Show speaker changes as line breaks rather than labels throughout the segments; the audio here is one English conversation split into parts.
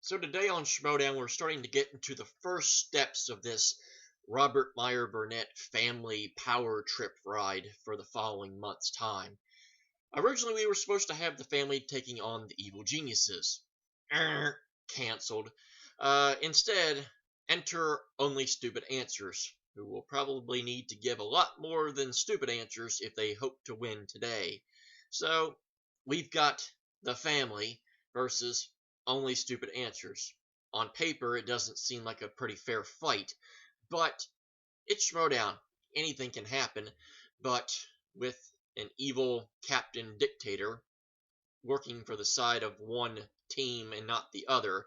So today on Schmoedown, we're starting to get into the first steps of this Robert Meyer Burnett family power trip ride for the following month's time. Originally, we were supposed to have the family taking on the evil geniuses. Cancelled. Instead, enter only stupid answers, who will probably need to give a lot more than stupid answers if they hope to win today. So, we've got the family versus only stupid answers. On paper, it doesn't seem like a pretty fair fight, but it's Schmoedown. Anything can happen, but with an evil captain dictator working for the side of one team and not the other,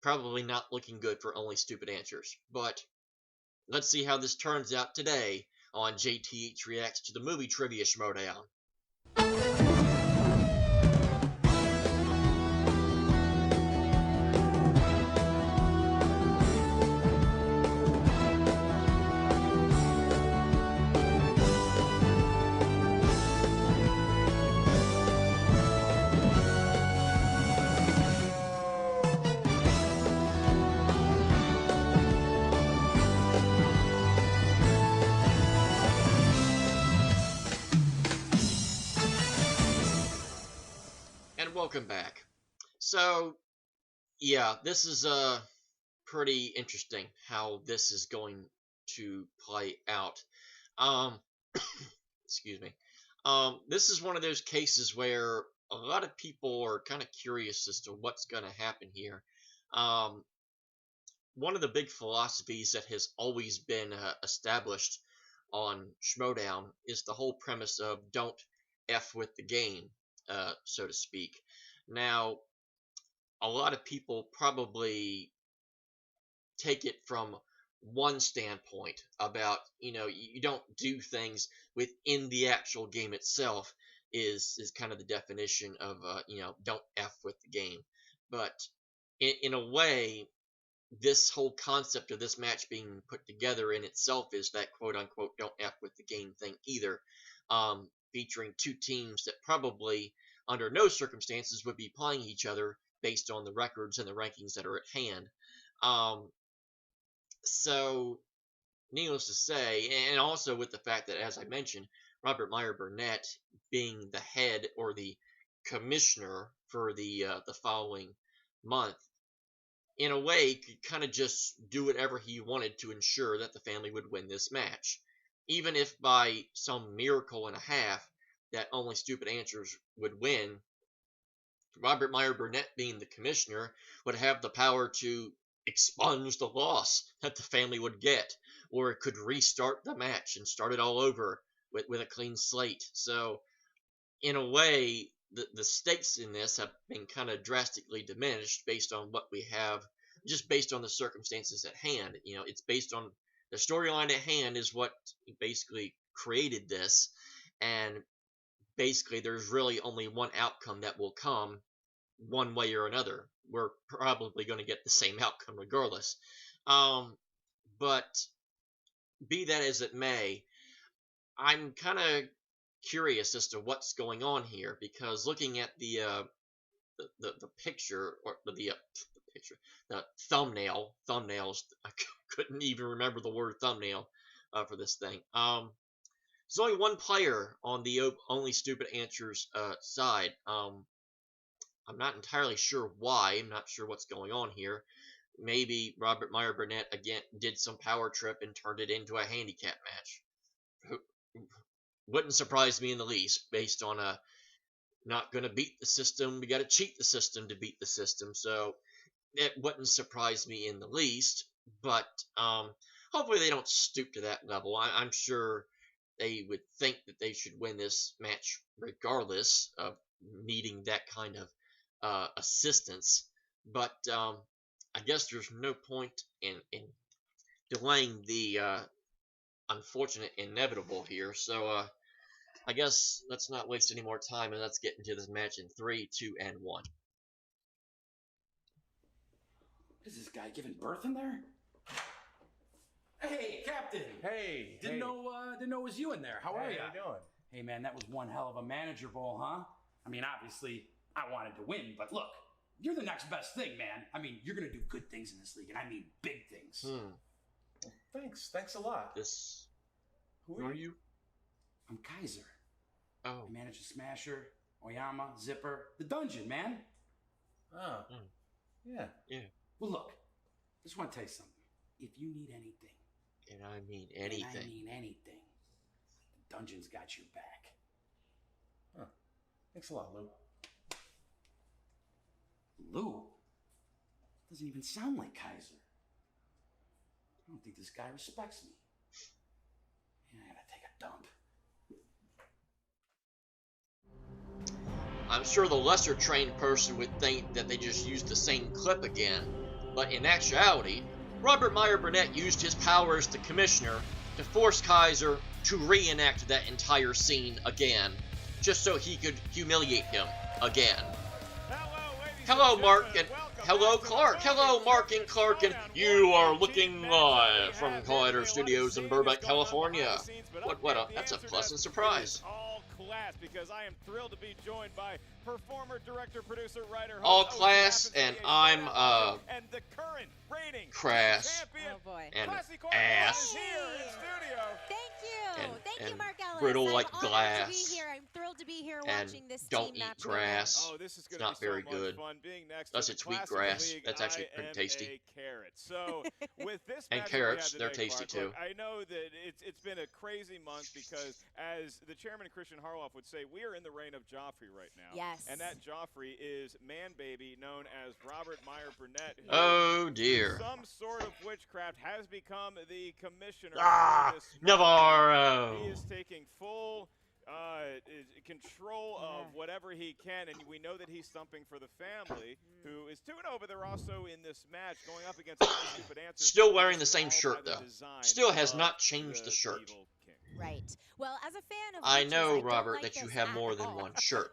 probably not looking good for only stupid answers. But let's see how this turns out today on JTH Reacts to the movie Trivia Schmoedown. And welcome back. So, yeah, this is pretty interesting how this is going to play out. Um, excuse me. This is one of those cases where a lot of people are kind of curious as to what's going to happen here. Um, One of the big philosophies that has always been established on Schmoedown is the whole premise of don't F with the game, so to speak. Now, a lot of people probably take it from one standpoint about, you don't do things within the actual game itself is kind of the definition of, don't F with the game. But in a way, this whole concept of this match being put together in itself is that quote unquote don't F with the game thing either, featuring two teams that probably under no circumstances would be playing each other based on the records and the rankings that are at hand. So, needless to say, and also with the fact that, as I mentioned, Robert Meyer Burnett being the head or the commissioner for the following month, in a way, could kind of just do whatever he wanted to ensure that the family would win this match. Even if by some miracle and a half that only stupid answers would win, Robert Meyer Burnett, being the commissioner, would have the power to expunge the loss that the family would get, or it could restart the match and start it all over with a clean slate. So, in a way, the stakes in this have been kind of drastically diminished based on what we have, just based on the circumstances at hand. It's based on the storyline at hand is what basically created this, and basically there's really only one outcome that will come one way or another. We're probably going to get the same outcome regardless. But be that as it may, I'm kind of curious as to what's going on here, because looking at the picture, or the picture, the thumbnails, I couldn't even remember the word thumbnail for this thing. There's only one player on the only stupid answers side. I'm not entirely sure why. I'm not sure what's going on here. Maybe Robert Meyer Burnett again did some power trip and turned it into a handicap match. Wouldn't surprise me in the least, based on not going to beat the system. We got to cheat the system to beat the system. So it wouldn't surprise me in the least. But hopefully they don't stoop to that level. I'm sure they would think that they should win this match regardless of needing that kind of assistance. But I guess there's no point in delaying the unfortunate inevitable here. So I guess let's not waste any more time and let's get into this match in 3, 2, and 1.
Is this guy giving birth in there? Hey, Captain.
Hey.
Didn't know it was you in there. How are you?
How you doing?
Hey, man, that was one hell of a manager bowl, huh? I mean, obviously, I wanted to win, but look, You're the next best thing, man. I mean, you're gonna do good things in this league, and I mean big things.
Well, thanks a lot.
Who are you?
I'm Kaiser.
Oh.
I manage the Smasher, Oyama, Zipper, the dungeon, man.
Oh. Yeah.
Well, look, I just want to tell you something. If you need anything,
And I mean anything.
the dungeon's got your back.
Huh. Thanks a lot, Lou.
Lou? Doesn't even sound like Kaiser. I don't think this guy respects me. Yeah, I gotta take a dump.
I'm sure the lesser trained person would think that they just used the same clip again, but in actuality, Robert Meyer Burnett used his power as the commissioner to force Kaiser to reenact that entire scene again, just so he could humiliate him again. Hello, Mark, and hello, Clark. Hello, Mark and Clark, and you are looking live from Collider Studios in Burbank, California. That's a pleasant surprise.
Because I am thrilled to be joined by performer, director, producer, writer, host,
all class, and I'm
and the current reigning
crass
champion,
and
ass
ass
here in studio.
Thank you, Mark Ellis.
brittle
I'm
like
honored
glass.
To be here. I'm thrilled to be here
and
watching this
don't
team
eat
match.
grass.
Oh, this is
It's
gonna
not
be
very
so
good.
much fun being next
Unless
to
it's
the
wheat
class of the
grass.
league.
That's actually
I
pretty
am
tasty.
a carrot. So with this
And
match
carrots,
that we
they're
had today,
tasty
Clark,
too.
look, I know that it's been a crazy month because, as the chairman Christian Harloff would say, we are in the reign of Joffrey right now.
Yes.
And that Joffrey is man baby known as Robert Meyer Burnett. Who,
Oh dear.
some sort of witchcraft has become the commissioner.
Ah,
for this month.
Navarro.
He is taking full control of whatever he can, and we know that he's stumping for the family, who is 2-0, but they're also in this match going up against stupid answers.
Still wearing the same shirt though. Still has not changed the shirt.
Right. Well, as a fan of
I
witches,
know,
don't
Robert,
like
that you
this
have
at
more than
all.
one shirt.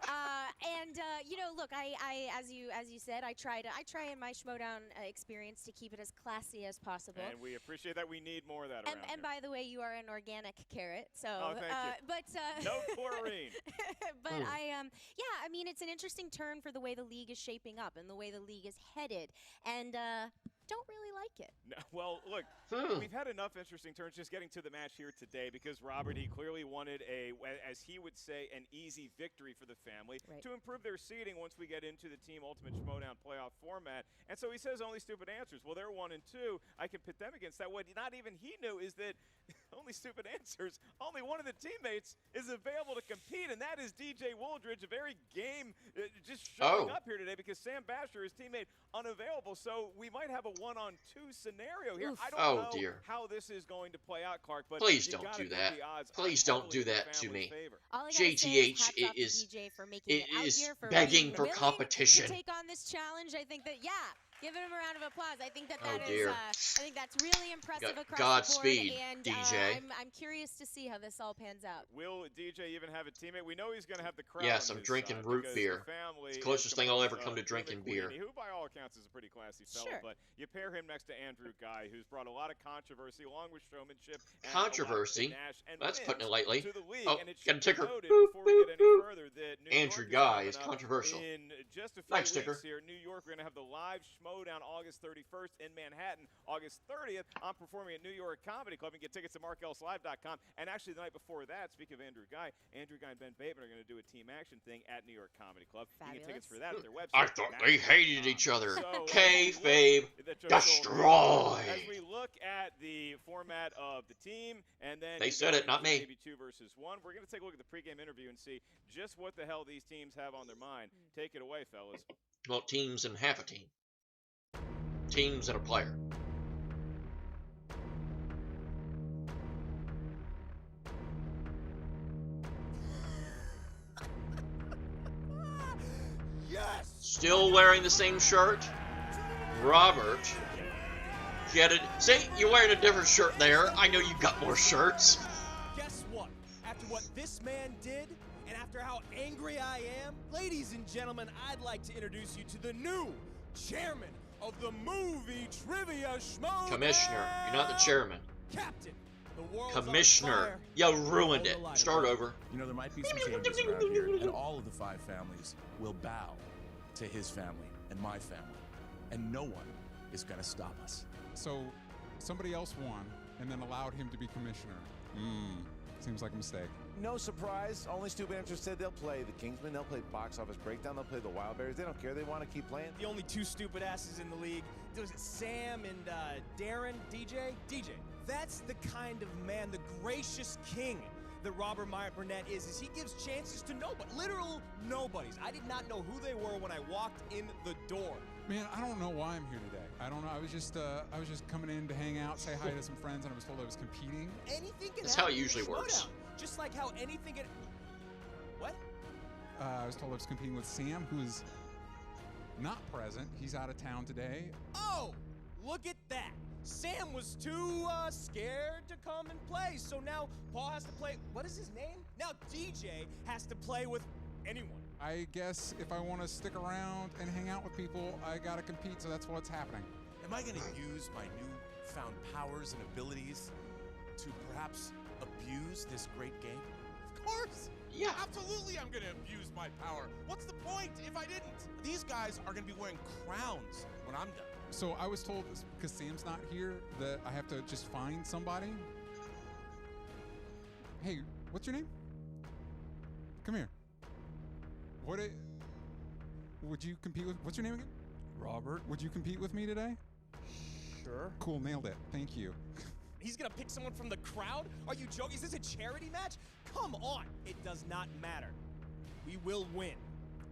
You know, look, I as you said, I try in my Schmoedown experience to keep it as classy as possible.
And we appreciate that. We need more of that around
And by the way, you are an organic carrot, so.
Oh, thank you.
But
no chlorine.
But I mean, it's an interesting turn for the way the league is shaping up and the way the league is headed, and don't really like it.
No, well, look, we've had enough interesting turns just getting to the match here today because Robert, he clearly wanted as he would say, an easy victory for the family to improve their seeding once we get into the Team Ultimate Schmoedown playoff format. And so he says only stupid answers. Well, they're 1 and 2. I can pit them against that. What not even he knew is that only stupid answers, only one of the teammates is available to compete, and that is DJ Wooldridge, a very game just showing up here today because Sam Basher, his teammate, unavailable. So we might have a 1-on-2 scenario here. I don't know how this is going to play out, Clark, but
please don't do that. Please don't do that to me.
JTH
is begging for competition.
To take on this challenge, I think that give him a round of applause. I think that
I
think that's really impressive across
Godspeed,
the board. And
DJ.
I'm curious to see how this all pans out.
Will DJ even have a teammate? We know he's going to have the crowd.
Yes,
on
I'm
his
drinking
side
root
because
beer.
the family
It's the closest thing I'll ever come to drinking beer.
Who, by all accounts, is a pretty classy fellow. But you pair him next to Andrew Guy, who's brought a lot of controversy along with showmanship. And
controversy? That's putting it lightly.
To the league.
Oh,
and it
got a ticker.
Before we get any further, that New
Andrew
York
Guy is
coming up
controversial.
In just a few
Nice
weeks
ticker.
here, New York, we're going to have the live Schmoedown August 31st in Manhattan. August 30th, I'm performing at New York Comedy Club. You can get tickets at markelslive.com. And actually, the night before that, speaking of Andrew Guy and Ben Bateman are going to do a team action thing at New York Comedy Club. You can get tickets for that at their website.
I thought they hated each other.
So,
Kayfabe destroyed.
As we look at the format of the team, and then
they said it, not me.
Maybe 2 versus 1. We're going to take a look at the pregame interview and see just what the hell these teams have on their mind. Take it away, fellas.
Well, teams and half a team. Teams and a player.
Yes!
Still wearing the same shirt. Robert. Get it? See, you're wearing a different shirt there. I know you got more shirts.
Guess what? After what this man did, and after how angry I am, ladies and gentlemen, I'd like to introduce you to the new chairman of the Movie Trivia Schmoedown.
Commissioner, you're not the chairman.
Captain, the world's
Commissioner, you ruined it. Start over.
You know, there might be some changes around here, and all of the 5 families will bow
to his family and my family. And no one is going to stop us.
So somebody else won and then allowed him to be commissioner. Seems like a mistake.
No surprise. Only stupid answers said they'll play the Kingsmen, they'll play Box Office Breakdown, they'll play the Wild Berries. They don't care. They want to keep playing.
The only two stupid asses in the league, was it Sam and Darren, DJ? DJ. That's the kind of man, the gracious king that Robert Meyer Burnett is he gives chances to nobody, literal nobodies. I did not know who they were when I walked in the door.
Man, I don't know why I'm here today. I don't know. I was just coming in to hang out, say hi to some friends, and I was told I was competing.
Anything can
That's
happen
how it usually
in
works.
Schmoedown. Just like how anything can... What?
I was told I was competing with Sam, who's not present. He's out of town today.
Oh, look at that. Sam was too scared to come and play, so now Paul has to play... What is his name? Now DJ has to play with anyone.
I guess if I want to stick around and hang out with people, I gotta compete, so that's what's happening.
Am I gonna use my newfound powers and abilities to perhaps abuse this great game?
Of course!
Yeah.
Absolutely I'm gonna abuse my power. What's the point if I didn't? These guys are gonna be wearing crowns when I'm done.
So I was told, because Sam's not here, that I have to just find somebody. Hey, what's your name? Come here. Would you compete with, what's your name again?
Robert.
Would you compete with me today?
Sure.
Cool, nailed it. Thank you.
He's gonna pick someone from the crowd? Are you joking? Is this a charity match? Come on. It does not matter. We will win.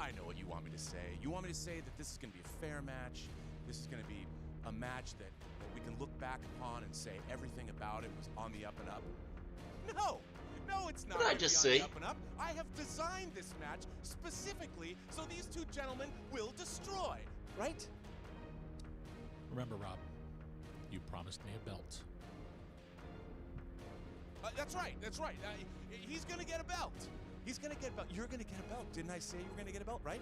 I know what you want me to say. You want me to say that this is gonna be a fair match. This is gonna be a match that we can look back upon and say everything about it was on the up and up. No! No, it's not.
What did I
gonna
just
be on the
say?
Up and up. I have designed this match specifically so these two gentlemen will destroy. Right?
Remember, Rob, you promised me a belt.
That's right. That's right. He's gonna get a belt. He's gonna get a belt. You're gonna get a belt. Didn't I say you were gonna get a belt, right?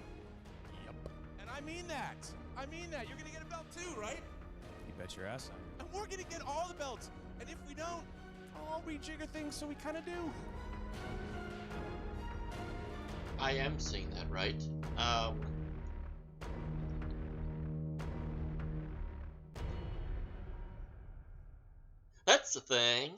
Yep.
And I mean that. I mean that. You're gonna get a belt too, right?
You bet your ass on
And we're gonna get all the belts. And if we don't, I'll rejigger things so we kind of do.
I am seeing that, right? That's the thing.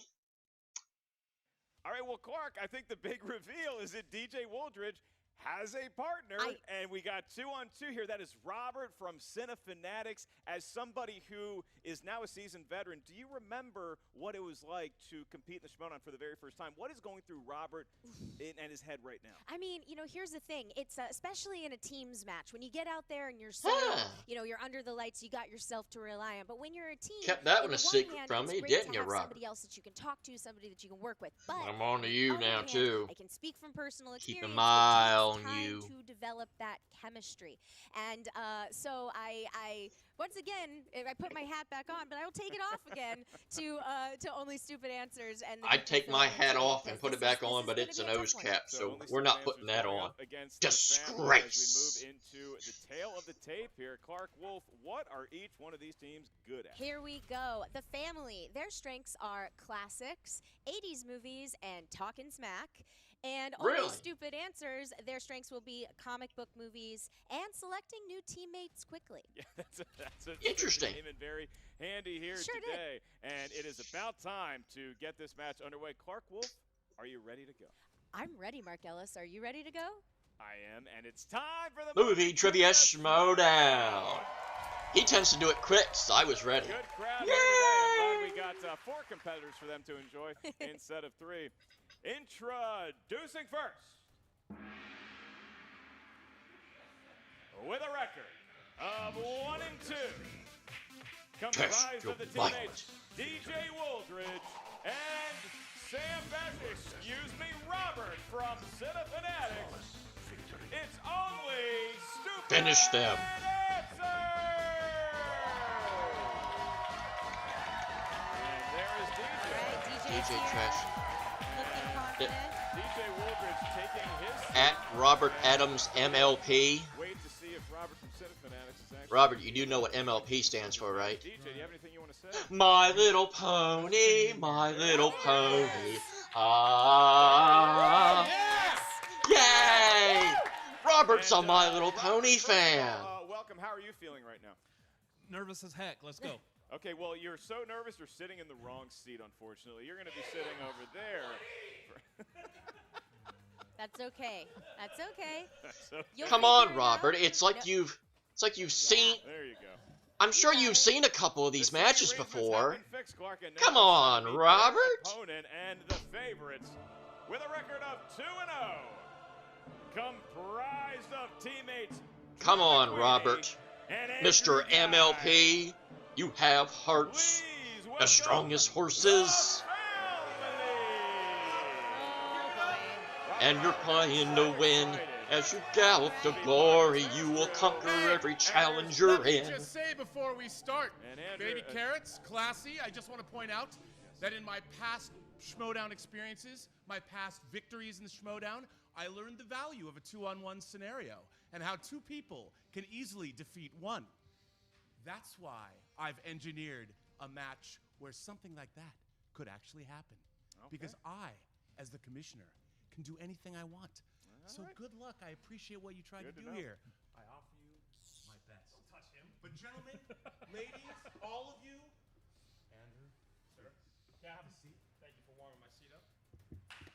All right, well, Clark, I think the big reveal is that DJ Wooldridge has a partner, and we got 2-on-2 here. That is Robert from Cinefanatics. As somebody who is now a seasoned veteran, do you remember what it was like to compete in the Schmoedown for the very first time? What is going through Robert and his head right now?
I mean, you know, here's the thing. It's especially in a teams match. When you get out there and you're so, you know, you're under the lights, you got yourself to rely on. But when you're a team,
Kept that one
on
a
the
secret
hand,
from
it's
me,
great
didn't
to
you,
have
Robert?
somebody else that you can talk to, somebody that you can work with. But
I'm on to you
on the
now,
other hand,
too.
I can speak from personal experience.
Keeping my eye
it
on
takes time
you.
to develop that chemistry. And so I once again, I put my hat back on, but I will take it off again to only stupid answers. And
I'd take my hat off and put it back on, but it's a nose cap, so we're not putting that on. Disgrace!
As we move into the tail of the tape here, Clark Wolf, what are each one of these teams good at?
Here we go. The family, their strengths are classics, 80s movies, and talking smack. And
Really?
only stupid answers, their strengths will be comic book movies and selecting new teammates quickly.
Yeah, that's a
Interesting.
Came in very handy here
Sure
today. And it is about time to get this match underway. Clark Wolf, are you ready to go?
I'm ready, Mark Ellis. Are you ready to go?
I am, and it's time for the
Movie Trivia Schmoedown. He tends to do it quick, so I was ready.
Good crowd here today. I'm glad we got 4 competitors for them to enjoy instead of 3. Introducing first, with a record of 1 and 2, comprised of the teammates DJ Wooldridge and Sam Robert from Cinefanatics. It's only stupid.
Finish them.
And there is DJ.
All right,
DJ Trash.
looking confident.
DJ Wooldridge taking his
At Robert Adams MLP.
Wait to see if Robert from Cinefanatics is actually.
Robert, you do know what MLP stands for, right?
DJ, do you have anything you want to say?
My Little Pony, My Little Pony. Ah.
Yes!
Yay! Robert's
And,
a My Little
Robert,
Pony
first of all,
fan.
welcome. How are you feeling right now?
Nervous as heck. Let's go.
Okay, well, you're so nervous you're sitting in the wrong seat, unfortunately. You're going to be sitting over there.
That's okay. That's okay.
That's okay.
You'll
Come
figure
on,
it
Robert.
out.
It's like you've seen.
There you go.
I'm sure you've seen a couple of these
The
matches
arrangements
before.
have been fixed, Clark, and now
Come
it's time
on,
to meet their
Robert.
Opponent and the favorites with a record of 2-0, comprised of teammates.
Come
Drew
on,
McQueen
Robert.
and
Mr.
Andrew Guy.
MLP, you have hearts
Please
as
welcome
strong as
the
horses,
family.
and you're playing to win. As you gallop to glory, you will conquer every challenge you're
Let me
in.
just say before we start,
And Andrew,
Baby Carrots, classy. I just want to point out that in my past Schmoedown experiences, my past victories in the Schmoedown, I learned the value of a 2-on-1 scenario and how two people can easily defeat one. That's why I've engineered a match where something like that could actually happen.
Okay.
Because I, as the commissioner, can do anything I want. So good luck. I appreciate what you tried to do here. I offer you my best. Don't touch him. But gentlemen, ladies, all of you, Andrew, sir, can I have a seat? Thank you for warming my seat up.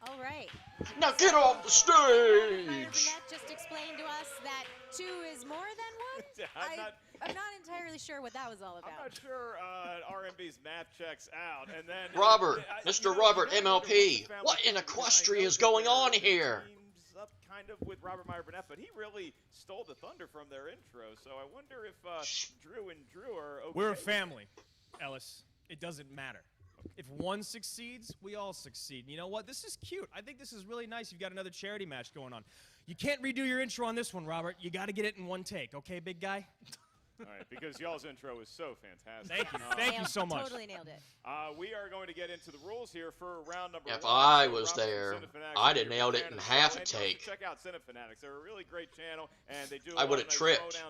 All right.
Now get off the stage!
Burnett just explained to us that 2 is more than 1. I'm not entirely sure what that was all about.
I'm not sure RMB's math checks out. And then
Robert,
you
Mr.
know,
Robert
you know,
MLP,
family
what in
thing,
equestria
I
is
know
going
that
on
their
here?
team's up kind of with Robert Meyer Burnett, but he really stole the thunder from their intro. So I wonder if Drew and Drew are okay.
We're a family, Ellis. It doesn't matter. If one succeeds, we all succeed. And you know what? This is cute. I think this is really nice. You've got another charity match going on. You can't redo your intro on this one, Robert. You got to get it in one take, okay, big guy?
All right, because y'all's intro was so fantastic.
Thank you. Thank you so much.
Totally nailed it.
We are going to get into the rules here for round number
If
1.
I
So
was
Robert from
there,
Cinefanatics
I'd
are
have
your
nailed it
fan
in
of the
half
show,
a
and you also
take.
Check out Cinefanatics. They're a really great channel, and they do.
I would have tripped.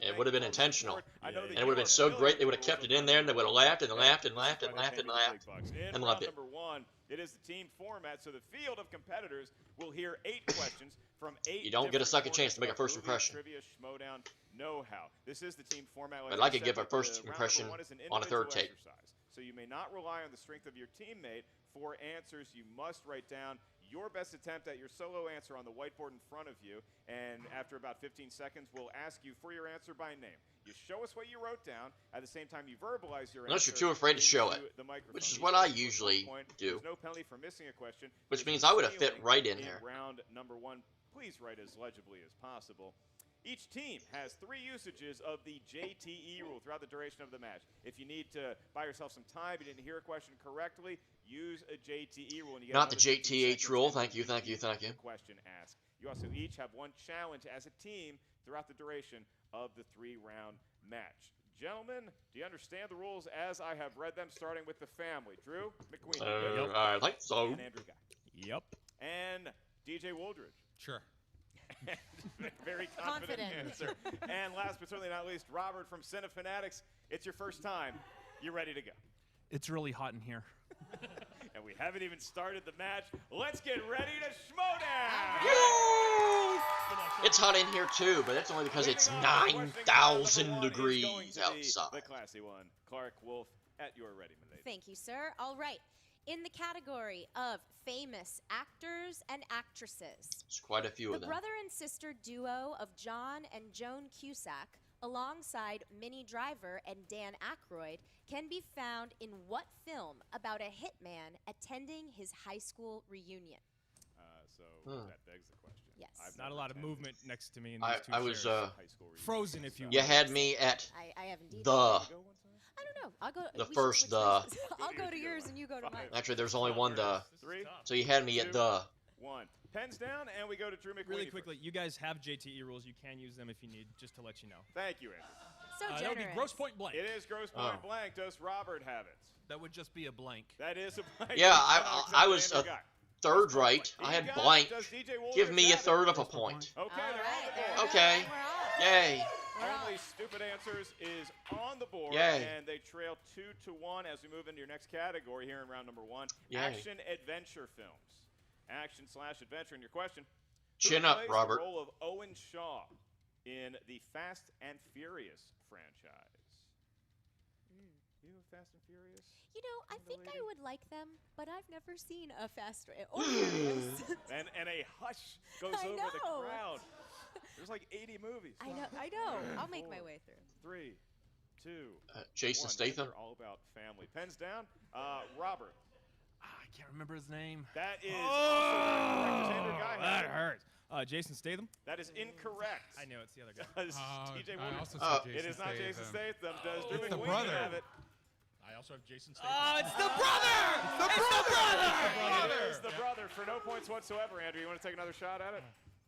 It would have been intentional. And it would have been so great they would have kept it in there and they would have laughed and laughed and laughed and laughed and laughed and loved it.
Number 1, it is the team format, so the field of competitors will hear 8 questions from 8.
You don't get a second chance to make a first impression.
Trivia, Schmoedown, know-how. This is the team format.
But I could give a first impression on a third take.
So you may not rely on the strength of your teammate for answers. You must write down your best attempt at your solo answer on the whiteboard in front of you, and after about 15 seconds, we'll ask you for your answer by name. You show us what you wrote down. At the same time, you verbalize your
Unless
answer.
you're too afraid to show
into
it,
the microphone.
which is
Each
what I
question is
usually
1 point.
do.
There's no penalty for missing a question.
Which
There's
means
no
I would have fit
stealing
right in there.
Round number 1. Please write as legibly as possible. Each team has 3 usages of the JTE rule throughout the duration of the match. If you need to buy yourself some time, you didn't hear a question correctly, use a JTE rule. And you get
Not the
another 15
JTH
seconds
rule.
to
Thank you, thank you,
complete
thank you.
the question asked. You also each have 1 challenge as a team throughout the duration of the 3-round match. Gentlemen, do you understand the rules as I have read them, starting with the family? Drew McQueen.
I think so.
And Andrew Guy.
Yep.
And DJ Wooldridge.
Sure.
Very confident answer. And last but certainly not least, Robert from Cinefanatics. It's your first time. You're ready to go.
It's really hot in here.
And we haven't even started the match. Let's get ready to Schmoedown!
It's hot in here too, but that's only because it's 9,000 degrees
The
outside.
classy one, Clark Wolf, at your ready, my lady.
Thank you, sir. All right. In the category of famous actors and actresses,
There's quite a few
the
of them.
brother and sister duo of John and Joan Cusack, alongside Minnie Driver and Dan Aykroyd, can be found in what film about a hitman attending his high school reunion?
That begs the question.
Yes.
I've
Not a
never
lot of
attended
movement next to me in these 2
I was,
chairs.
high school reunion.
Frozen, if you will.
You had me at
I have indeed.
the.
I don't know. I'll go.
The
we should
first
switch
the.
places. I'll go to yours and you go to mine.
Actually, there's only one the.
3,
So you had me at
2,
the.
1. Pens down, and we go to Drew McQueen.
Really quickly, you guys have JTE rules. You can use them if you need, just to let you know.
Thank you, Andrew.
So
That
generous.
would be gross point blank.
It is gross point blank. Does Robert have it?
That would just be a blank.
That is a blank.
Yeah,
Not
I
accepted,
was
Andrew
a
Guy.
third right. I had blank.
Does DJ
Give
Wooldridge
me a
have it?
third of a point.
Okay,
All
they're on
right,
the
there
board.
we go.
Okay.
We're off.
Yay.
Only stupid answers is on the board,
Yay.
and they trail 2-1 as we move into your next category here in round number 1.
Yay.
Action adventure films. Action/adventure. And your question:
Chin up,
plays
Robert.
the role of Owen Shaw in the Fast and Furious franchise? You Fast and Furious?
You know, I think I would like them, but I've never seen a Fast or Furious.
and a hush goes over the crowd. There's like 80 movies.
I know. I'll make my way through.
3, 2,
Jason
1.
Statham.
They're all about family. Pens down. Robert.
I can't remember his name.
That is also incorrect. Andrew Guy
That hurts. Jason Statham?
That is incorrect.
I knew it's the other guy.
TJ
I
Wood.
also said Jason
It is not Jason Statham. Does Drew
It's the
McWeeny
brother.
have it?
I also have Jason Statham.
Oh, it's the brother!
It is the brother for no points whatsoever. Andrew, you want to take another shot at it?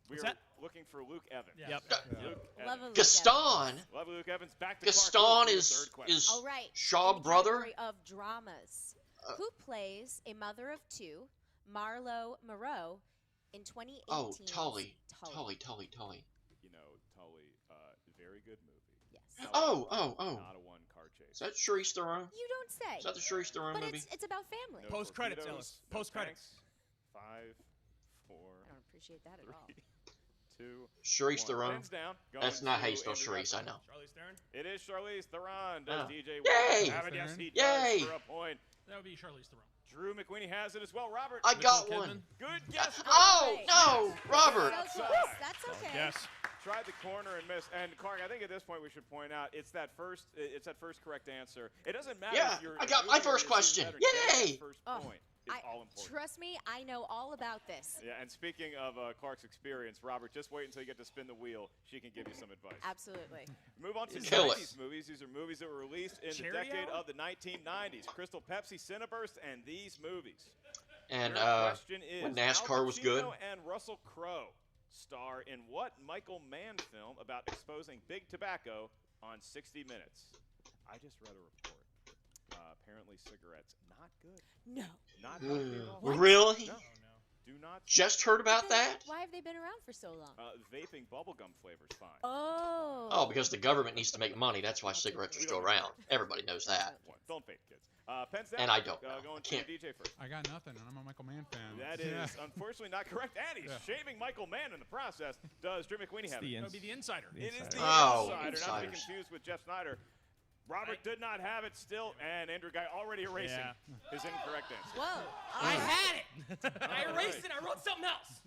We are looking for Luke Evans.
Yep.
Luke
Love a
Evans.
Luke
Gaston.
Love Luke Evans. Back to
Gaston
Clark Lewis
is
for the third question.
All right.
Shaw
in the
brother.
category of dramas. Who plays a mother of two, Marlo Moreau, in 2018?
Oh, Tully.
Tully.
You know, Tully, very good movie.
Yes.
Oh.
Not a one-car chase.
Is that Charlize Theron?
You don't say.
Is that the Charlize Theron
but
movie?
it's about family.
No
Post credits,
torpedoes,
Ellis.
no
Post credits.
tanks. 5, 4,
I don't appreciate that at all.
2,
Charlize
1.
Theron.
Pens down.
That's
Going
not how you
to
spell
Andrew
Charlize, I
Guy.
know.
Charlize Theron?
It is Charlize Theron. Does
Oh.
DJ
Yay!
have it? Yes, he
Yay!
does for a point.
That would be Charlize Theron.
Drew McWeeny has it as well. Robert.
I got
Nicole
one.
Kidman.
Good guess.
Oh,
Right.
no, Robert.
So close. That's okay.
Yes.
Tried the corner and missed. And Clark, I think at this point we should point out it's that first correct answer. It doesn't matter
Yeah,
if you're
I got my first question. Yay!
First
Oh,
point is all important.
Trust me, I know all about this.
Yeah, and speaking of Clark's experience, Robert, just wait until you get to spin the wheel. She can give you some advice.
Absolutely.
Move on to
Kill
90s
it.
movies. These are movies that were released in
Cherry
the decade
Hour?
of the 1990s. Crystal Pepsi, Cineburst, and these movies.
And
Your question is,
when NASCAR
Al
was good.
Pacino and Russell Crowe star in what Michael Mann film about exposing big tobacco on 60 Minutes? I just read a report. Apparently cigarettes, not good.
No.
Not healthy at all.
Really?
No. Do not.
Just heard about that?
Why have they been around for so long?
Vaping bubblegum flavors fine.
Oh.
Oh, because the government needs to make money. That's why cigarettes are still around. Everybody knows that.
Don't vape, kids. Pens down.
And I don't.
Going
I can't.
to DJ first.
I got nothing, and I'm a Michael Mann fan.
That is unfortunately not correct. And he's shaming Michael Mann in the process. Does Drew McWeeny have it?
That would be the Insider.
It is the
Oh,
Insider, not to be
Insiders.
confused with Jeff Snyder. Robert did not have it still, and Andrew Guy already erasing his incorrect answer.
Whoa.
I had it. I erased it. I wrote something else.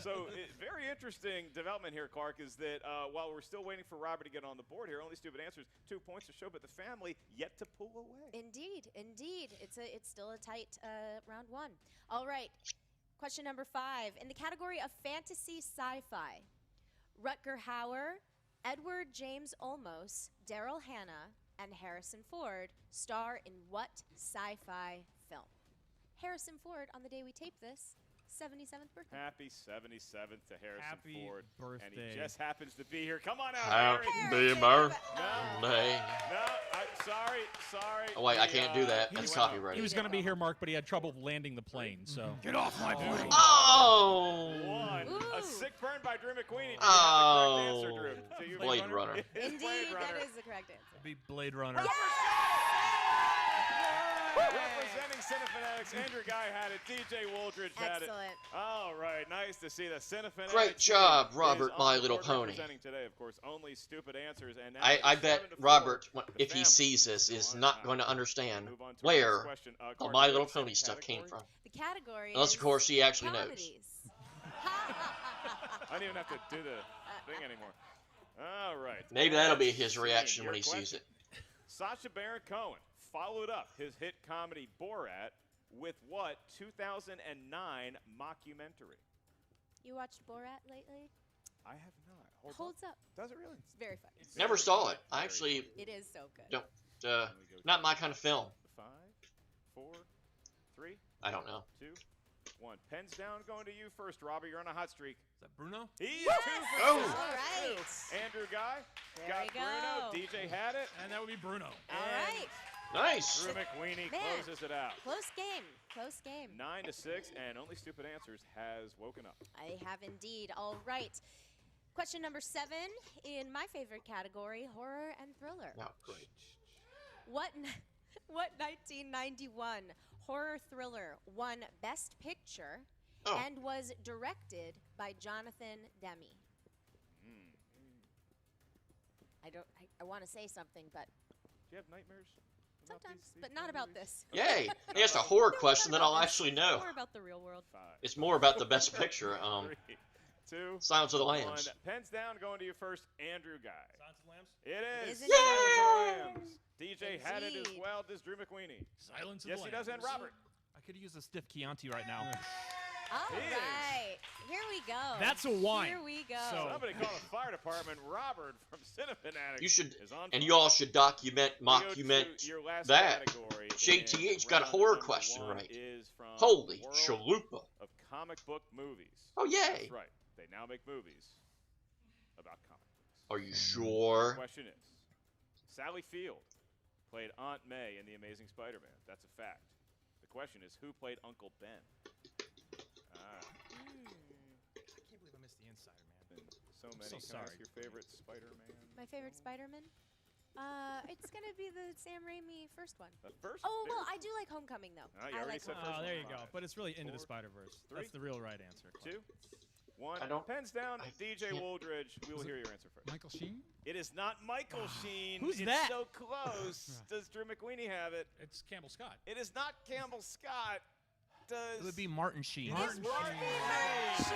So, very interesting development here, Clark, is that while we're still waiting for Robert to get on the board here, only stupid answers, 2 points to show, but the family yet to pull away.
Indeed. It's still a tight round one. All right. Question number 5. In the category of fantasy sci-fi, Rutger Hauer, Edward James Olmos, Daryl Hannah, and Harrison Ford star in what sci-fi film? Harrison Ford, on the day we tape this, 77th birthday.
Happy 77th to Harrison
Happy
Ford. And
birthday.
he just happens to be here. Come on out, Harry.
Happy birthday.
No, I'm sorry.
Oh, wait, I can't do that. That's copyrighted.
He was going to be here, Mark, but he had trouble landing the plane, so.
Get off my plane.
Oh!
One. A sick burn by Drew McWeeny.
Oh.
Correct answer, Drew. Do you
Blade Runner.
It is
Indeed,
Blade Runner.
that is the correct answer.
Be Blade Runner.
Representing Cinefanatics, Andrew Guy had it. DJ Wooldridge had it.
Excellent.
All right, nice to see the Cinefanatics.
Great job,
team
Robert,
is on
My
the
Little
board
Pony.
Representing today, of course, only stupid answers. And now
I
it's
bet
7-4.
Robert,
The
if he
family
sees this, is
on
not
top.
going to understand
Move on to our
where
next question.
the
Clark,
My
do you
Little
have the
Pony stuff came
category?
from.
The category
Unless,
is
of course, he actually knows.
comedies.
I don't even have to do the thing anymore. All right.
Maybe that'll be
Let's
his
see
reaction
your
when he sees
question.
it.
Sacha Baron Cohen followed up his hit comedy Borat with what 2009 mockumentary?
You watched Borat lately?
I have not.
Holds up.
Does it really?
It's very funny.
Never saw it. I actually
It is so good.
don't. Not my kind of film.
5, 4, 3,
I don't know.
2, 1. Pens down. Going to you first, Robbie. You're on a hot streak.
Is that Bruno?
He's
Yes!
2 for 2.
Oh.
All right.
Andrew Guy
There
got
we go.
Bruno. DJ had it.
And that would be Bruno.
All right.
Nice.
Drew McWeeny
Man.
closes it out.
Close game. Close game.
9-6, and only stupid answers has woken up.
I have indeed. All right. Question number 7 in my favorite category, horror and thriller.
Oh, great.
What 1991 horror thriller won Best Picture and was directed by Jonathan Demme. I want to say something, but
Do you have nightmares?
sometimes, but not about this.
Yay! He asked a horror question that I'll actually know.
More about the real world.
It's more about the best picture.
3, 2,
Silence of the
1.
Lambs.
Pens down, going to you first, Andrew Guy.
Silence of the Lambs?
It is.
Isn't
Silence
it?
of the Lambs. DJ had it as
Indeed.
well. Does Drew McWeeny?
Silence of
Yes,
the
he does. And
Lambs.
Robert.
I could use a stiff Chianti right now.
All right, here we go.
That's a wine.
Here we go.
Somebody call the fire department. Robert from Cinnamon Addict.
You should,
is on
and
fire.
you all should
We go
mockument
to your last
that.
category
JTH
in
got a
round
horror
number
question
1
right.
is from
Holy
World
chalupa.
of comic book movies.
Oh, yay.
That's right. They now make movies about comic books.
Are you sure?
The question is, Sally Field played Aunt May in The Amazing Spider-Man. That's a fact. The question is, who played Uncle Ben?
I can't believe I missed the insider, man.
So many.
so
Can I ask
sorry.
your favorite Spider-Man?
My favorite Spider-Man? It's gonna be the Sam Raimi first one.
The first?
Oh, well,
Very
I do like Homecoming, though.
You
I
already
like
said
Homecoming.
Oh, there you go.
Five,
But it's really Into the
4,
Spider-Verse.
3,
That's the real right answer.
2, 1.
I don't-
Pens down.
I
DJ
can't-
Wooldridge. We will hear your answer first.
Michael Sheen?
It is not Michael Sheen.
Who's
it's
that?
so close. Does Drew McWeeny have it?
It's Campbell Scott.
It is not Campbell Scott. Does
It would be Martin Sheen.
Martin Sheen.
Sheen.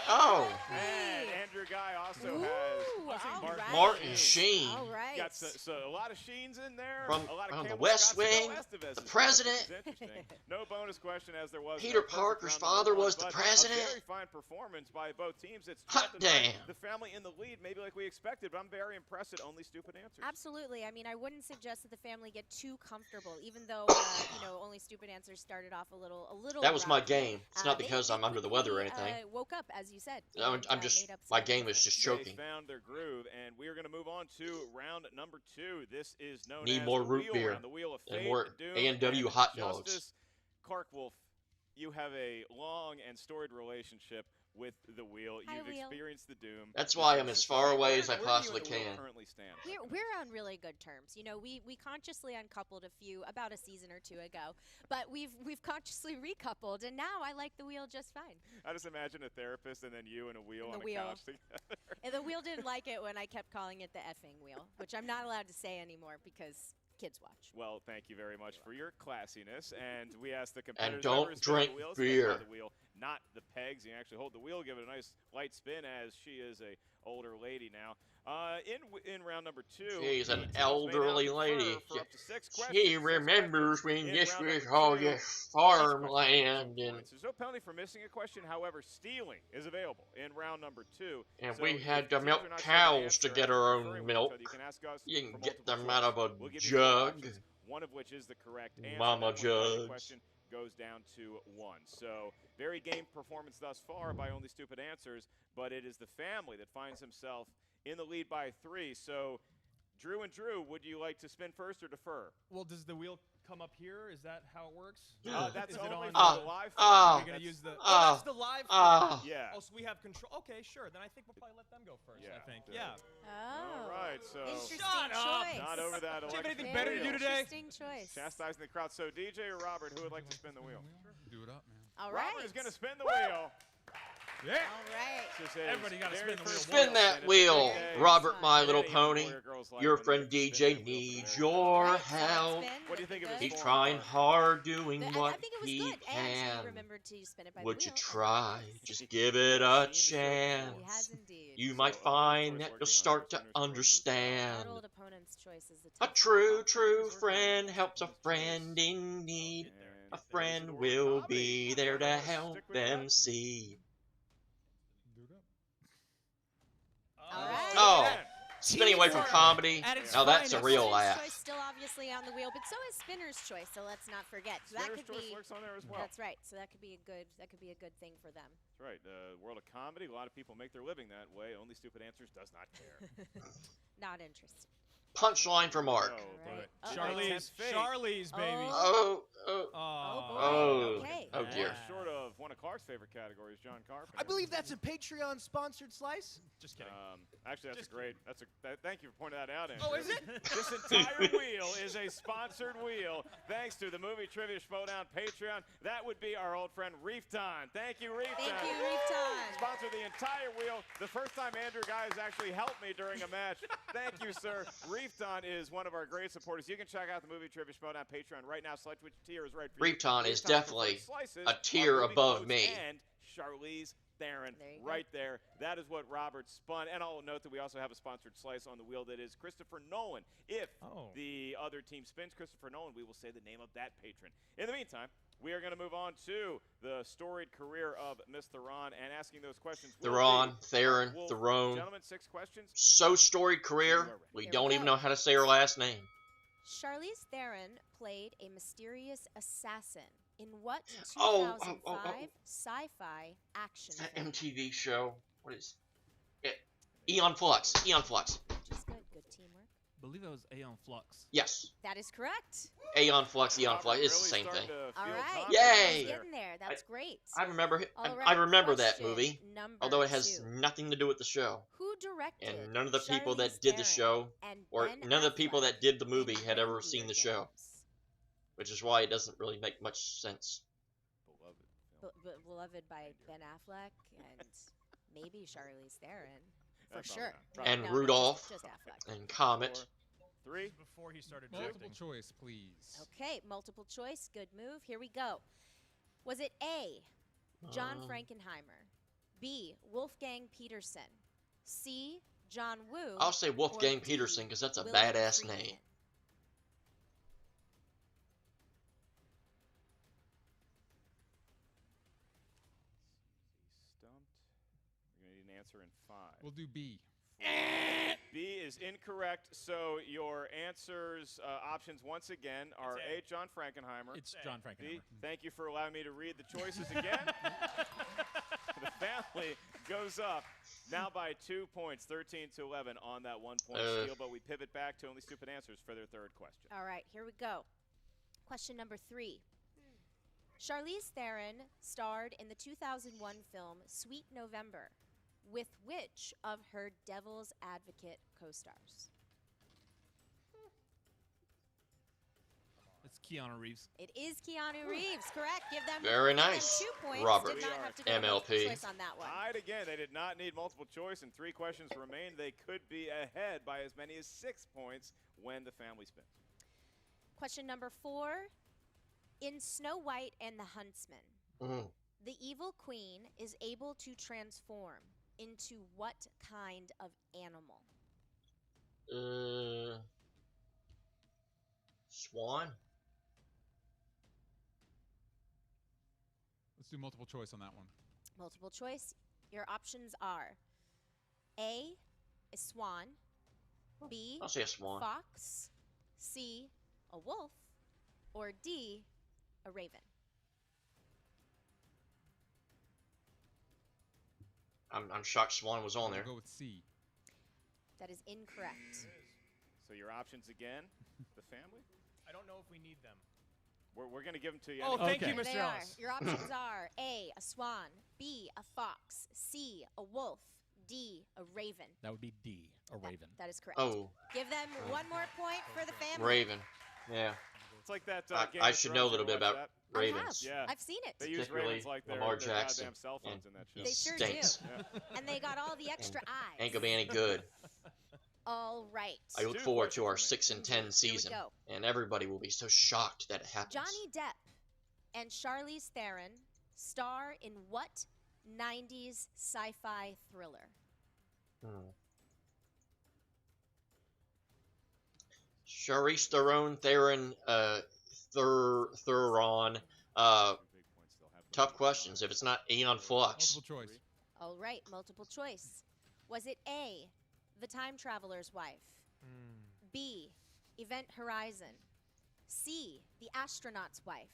Oh.
And Andrew Guy also
Ooh,
has
all right.
Martin Sheen.
All right.
Got so a lot of Sheens in there.
From
a lot of
the
Campbell
West
Scotts,
Wing,
no Estevez's
the
in there,
president.
which is interesting. No bonus question as there was.
Peter
no perfect
Parker's
round number
father
1,
was the
but
president?
A very fine performance by both teams. It's
Hot
drafted by
damn.
the family in the lead, maybe like we expected, but I'm very impressed at only stupid answers.
Absolutely. I mean, I wouldn't suggest that the family get too comfortable, even though only stupid answers started off a little.
That was my
rocky.
game. It's not
They
because I'm under the weather or
quickly,
anything.
Woke up, as you said.
I'm
and,
just,
made up
my
some
game is
different-
just
They
choking.
found their groove, and we are going to move on to round number 2. This is known
Need
as
more
the
root
wheel
beer
round, the wheel of
and
fate,
more
doom,
A&W
and
hot dogs.
justice. Clark Wolf, you have a long and storied relationship with the wheel.
Hi,
You've
Wheel.
experienced the doom.
That's why I'm as far away as I
Where do you
possibly
and the Wheel
can.
currently stand?
We're on really good terms. You know, we consciously uncoupled about a season or 2 ago, but we've consciously recoupled, and now I like the wheel just fine.
I just imagine a therapist and then you and a wheel
And
on
the
a
wheel.
couch together.
And the wheel didn't like it when I kept calling it the effing wheel, which I'm not allowed to say anymore because kids watch.
Well, thank you very much for your classiness, and we ask the competitors
don't
never spin
drink
the wheels,
beer.
spin the wheel, not the pegs. You actually hold the wheel, give it a nice light spin, as she is a older lady now. In round number 2,
She's an
the teams may
elderly
now
lady.
defer for up to 6
She
questions.
remembers when
In
this
round
was
number
all
2,
this
each
farmland
question
and
There's no penalty for missing a question. However, stealing is available in round number 2.
And
So
we
if
had
the
to
teams
milk
are not sure of the
cows to
answer
get
after
our own
conferring with each
milk.
other, you can ask us
You can
for
get
multiple
them out of
choice.
a
We'll give you 4
jug.
options, one of which is the correct answer.
Mama
That one
jugs.
question goes down to 1. So very game performance thus far by only stupid answers, but it is the family that finds himself in the lead by 3. So Drew and Drew, would you like to spin first or defer?
Well, does the wheel come up here? Is that how it works?
That's
Is
only
it
for
on
the live
Are
feed.
we gonna use the?
That's the live.
Yeah.
Oh, so we have control. Okay, sure. Then I think we'll probably let them go first.
Yeah.
I think.
So-
Yeah.
Oh.
All right, so
Interesting
Shut up.
choice.
not over that.
Do you have anything
electric
better to do
wheel.
today?
Interesting choice.
Chastising the crowd. So DJ or Robert, who would like to spin the wheel?
Do it up, man.
All right.
Robert is going to spin the wheel.
Yeah.
All right.
This is
Everybody gotta
very
spin the wheel
first
Spin
and
that
it's a
wheel,
big day.
Robert, my
Many
little
young
pony.
warrior girls like
Your
when
friend
they spin
DJ
that wheel
needs
for their-
your
Right, side
help.
spin,
What do you think of
good.
his
He's
form?
trying hard, doing
I
what
think it was
he
good. I actually
can.
remembered to spin it by
Would
the
you
wheel.
try? Just give it a
He
chance.
has indeed.
You might
So,
find
of
that
course,
you'll
working
start
on
to
his winner's choices.
understand.
That old opponent's choice is the
A
tough
true friend helps a friend in need.
And
A
if there's
friend
the word
will
comedy,
be there to
let's
help
stick with
them
that.
see.
Do it up.
All right.
Oh, spinning away from
Teamwork
comedy.
at its
Now that's a
finest.
real
Spinner's
laugh.
choice still obviously on the wheel, but so is Spinner's choice. So let's not forget. So that
Spinner's
could
choice
be.
works on there as well.
That's right. So that could be a good thing for them.
That's right. The world of comedy, a lot of people make their living that way. Only stupid answers does not care.
Not interested.
punchline for Mark.
Charlie's, baby.
Okay.
Oh dear.
Short of one of Clark's favorite categories, John Carpenter.
I believe that's a Patreon-sponsored slice.
Just kidding.
Actually, thank you for pointing that out, Andrew.
Oh, is it?
This entire wheel is a sponsored wheel, thanks to the Movie Trivia Schmoedown Patreon. That would be our old friend Reefton. Thank you, Reefton.
Thank you, Reefton.
Sponsor the entire wheel. The first time Andrew Guys actually helped me during a match. Thank you, sir. Reefton is one of our great supporters. You can check out the Movie Trivia Schmoedown Patreon right now. Select which tier is right for you.
Reefton is definitely a tier above me.
And Charlize Theron right there. That is what Robert spun. And I'll note that we also have a sponsored slice on the wheel that is Christopher Nolan. If the other team spins Christopher Nolan, we will say the name of that patron. In the meantime, we are going to move on to the storied career of Miss Theron and asking those questions.
Theron.
Gentlemen, 6 questions.
So storied career, we don't even know how to say her last name.
Charlize Theron played a mysterious assassin in what 2005 sci-fi action
That
film?
MTV show. What is it? Eon Flux. Eon Flux.
Just good teamwork.
I believe it was Aeon Flux.
Yes.
That is correct.
Aeon Flux. Eon Flux. It's the same thing.
All right.
Yay!
Getting there. That's great.
I remember.
All
I
right,
remember that
question
movie,
number
although it has
2.
nothing to do with the show.
Who directed?
And none of the people
Charlize
that did the
Theron
show,
and
or
Ben
none of the people
Affleck
that did the movie
in
had ever
Reindeer
seen the show,
Games?
which is why it doesn't really make much sense.
Beloved by Ben Affleck and maybe Charlize Theron. For
Probably
sure.
not.
And
No,
Rudolph
just Affleck.
and Comet.
3.
Before he started
Multiple
drifting.
choice, please.
Okay, multiple choice. Good move. Here we go. Was it A, John Frankenheimer, B, Wolfgang Peterson, C, John Woo?
I'll say Wolfgang
or D,
Peterson because that's a
William
badass
Friedkin?
name.
Stumped. We're going to need an answer in 5.
We'll do B.
B is incorrect. So your answers, options once again are A, John Frankenheimer.
It's John Frankenheimer.
B, thank you for allowing me to read the choices again. The family goes up now by 2 points, 13-11 on that 1 point steal. But we pivot back to only stupid answers for their third question.
All right, here we go. Question number 3. Charlize Theron starred in the 2001 film Sweet November with which of her Devil's Advocate co-stars?
It's Keanu Reeves.
It is Keanu Reeves, correct. Give them,
Very
give them
nice,
2 points.
Robert.
Did not have to go multiple
MLP.
choice on that one.
Tied again. They did not need multiple choice, and 3 questions remain. They could be ahead by as many as 6 points when the family spins.
Question number 4. In Snow White and the Huntsman, the evil queen is able to transform into what kind of animal?
Swan?
Let's do multiple choice on that one.
Multiple choice. Your options are A, a swan, B,
I'll say a swan.
fox, C, a wolf, or D, a raven.
I'm shocked Swan was on there.
We'll go with C.
That is incorrect.
So your options again, the family?
I don't know if we need them.
We're going to give them to you.
Oh,
anyway.
thank you,
They
Mr.
are.
Ross.
Your options are A, a swan, B, a fox, C, a wolf, D, a raven.
That would be D, a raven.
That is correct.
Oh,
Give them 1 more point for the family.
Raven. Yeah.
It's like that.
I should know a little bit about ravens.
Yeah.
I've seen it.
They use
Particularly
ravens like their
Lamar
their
Jackson.
goddamn cell phones
and
in that show.
he
They sure
stinks.
do. And they got all the extra eyes.
Ain't gonna be any good.
All right.
I look
2
forward to our
questions
6 and 10 season,
go.
and everybody will be so shocked that it happens.
Johnny Depp and Charlize Theron star in what 90s sci-fi thriller?
Charlize Theron, Theron. Tough questions. If it's not Aeon Flux,
Multiple choice.
All right, multiple choice. Was it A, The Time Traveler's Wife, B, Event Horizon, C, The Astronaut's Wife,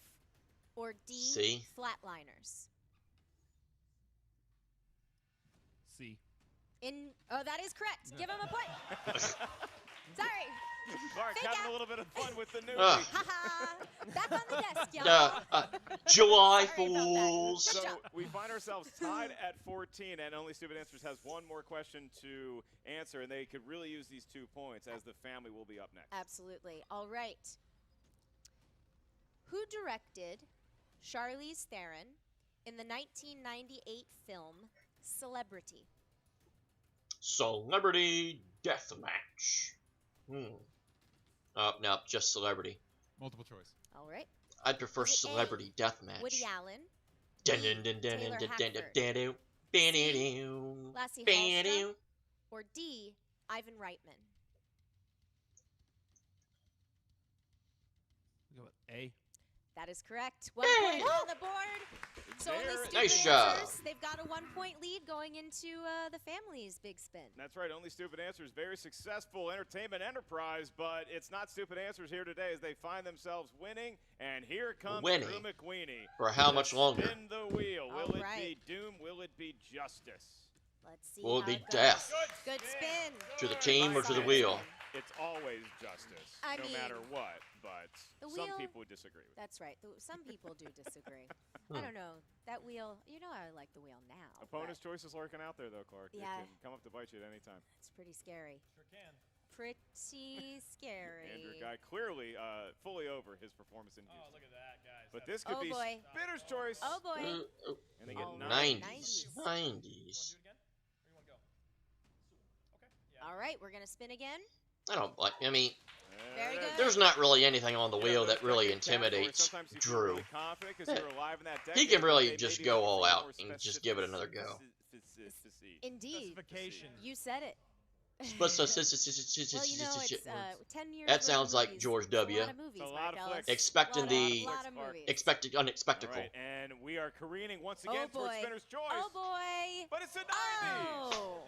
or D,
C.
Flatliners?
C.
Oh, that is correct. Give him a point. Sorry.
Clark
Fake
having
out.
a little bit of fun with the newbie.
Back on the desk, y'all.
July
Sorry about that.
Fools.
Good
So
job.
we find ourselves tied at 14, and Only Stupid Answers has one more question to answer, and they could really use these 2 points as the family will be up next.
Absolutely. All right. Who directed Charlize Theron in the 1998 film Celebrity?
Celebrity Deathmatch. No, just Celebrity.
Multiple choice.
All right.
I'd prefer
Is it A,
Celebrity Deathmatch.
Woody Allen.
Dun
B,
dun dun dun
Taylor
dun dun
Hackford.
dun dun
C,
dun
Lassie
dun
Hallstrom. Or D, Ivan Reitman.
We go with A.
That is correct. 1 point on the board. So Only Stupid
Nice job.
Answers, they've got a 1-point lead going into the family's big spin.
That's right. Only Stupid Answers, very successful entertainment enterprise, but it's not Stupid Answers here today as they find themselves winning. And here comes
Winning.
Drew McWeeny.
For how much longer?
Spin the wheel. Will
All
it
right.
be doom? Will it be justice?
Let's see.
Will it
how
be
goes.
death?
Good spin.
To the team or to the wheel?
It's always justice,
I
no
mean,
matter what, but
the
some
wheel-
people would disagree with
That's right. Some people do disagree. I don't know. That wheel, I like the wheel now.
Opponent's choice is lurking out there, though, Clark.
Yeah.
It can come up to bite you at any time.
It's pretty scary.
Sure can.
Pretty scary.
Andrew Guy clearly fully over his performance in Houston.
Oh, look at that, guys.
But this could
Oh,
be
boy.
Spinner's choice.
Oh, boy.
And they get
All
90.
right,
90s. 90s.
You want to do it again? Or you want to go? Okay. Yeah.
All right, we're going to spin again.
I mean,
Very good.
there's not really anything on the wheel
those
that really
decade categories,
intimidates
sometimes you feel
Drew.
really confident 'cause you're alive in that
He
decade,
can
but
really
they
just
may be
go
looking
all
for
out
more
and just give it another go.
Indeed. You said it.
But so,
Well, it's 10 years.
that sounds like George W.
A lot of movies,
It's a lot of
Mark Ellis.
flicks.
Expecting
lot
the
of, lot of movies.
expected unexpected.
All right, and we are careening once
Oh,
again towards
boy.
Spinner's choice.
Oh, boy.
But it's a 90s.
Oh.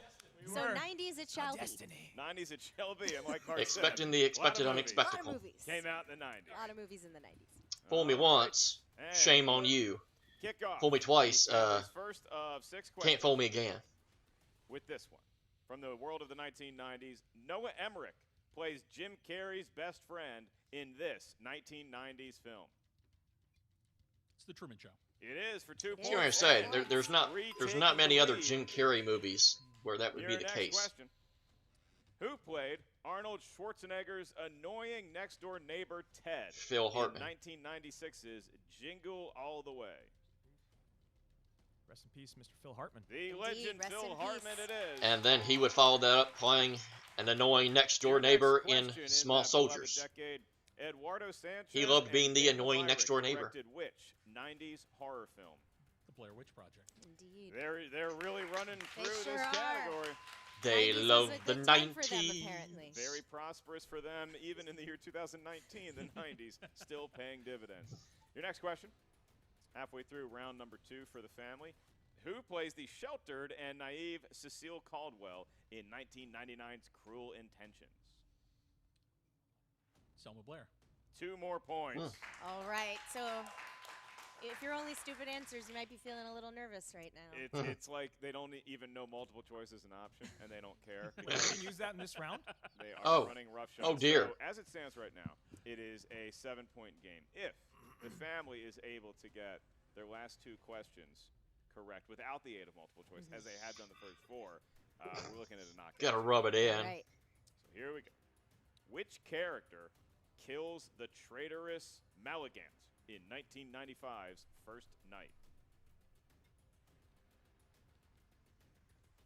So 90s it shall be.
90s it shall be, and like Clark
Expecting
said,
the expected
a lot of movies
A lot of
unexpected.
movies.
came out in the 90s.
A lot of movies in the 90s.
Fool me
All
once,
right. And
shame on you.
Kick off.
Fool me twice,
the first of 6 questions.
Can't fool me again.
With this one. From the world of the 1990s, Noah Emmerich plays Jim Carrey's best friend in this 1990s film.
It's The Truman Show.
It is for 2
I was
points.
going to say,
And
there's not
retaking
many
the
other
lead.
Jim Carrey movies where that would
Your
be the
next
case.
question. Who played Arnold Schwarzenegger's annoying next-door neighbor Ted
Phil Hartman.
in 1996's Jingle All the Way?
Rest in peace, Mr. Phil Hartman.
The
Indeed,
legend
rest
Phil
in
Hartman
peace.
it is.
And then he would follow that up playing an annoying next door
Your next
neighbor in
question
Small
that beloved
Soldiers.
Decade, Eduardo Sanchez
He loved
and
being the
David
annoying
Myrick
next-door neighbor.
directed which 90s horror film?
The Blair Witch Project.
Indeed.
They're really running
They
through
sure
this
are.
category.
They
90s is
love
a
the
good time for them,
90s.
apparently.
Very prosperous for them, even in the year 2019. The 90s still paying dividends. Your next question, halfway through round number 2 for the family. Who plays the sheltered and naive Cecile Caldwell in 1999's Cruel Intentions?
Selma Blair.
2 more points.
All right, so if you're Only Stupid Answers, you might be feeling a little nervous right now.
It's like they don't even know multiple choice is an option, and they don't care.
We can use that in this round?
They are
Oh.
running roughshod.
Oh, dear.
So, as it stands right now, it is a 7-point game. If the family is able to get their last 2 questions correct without the aid of multiple choice, as they had done the first 4, we're looking at a knockout.
Gotta rub it in.
All right.
So here we go. Which character kills the traitorous Malagant in 1995's First Night?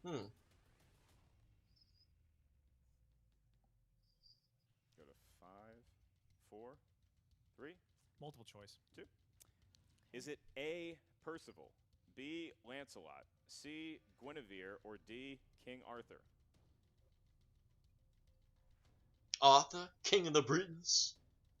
Hmm.
Go to 5, 4, 3,
Multiple choice.
2. Is it A, Percival, B, Lancelot, C, Guinevere, or D, King Arthur?
Arthur, King of the Britons.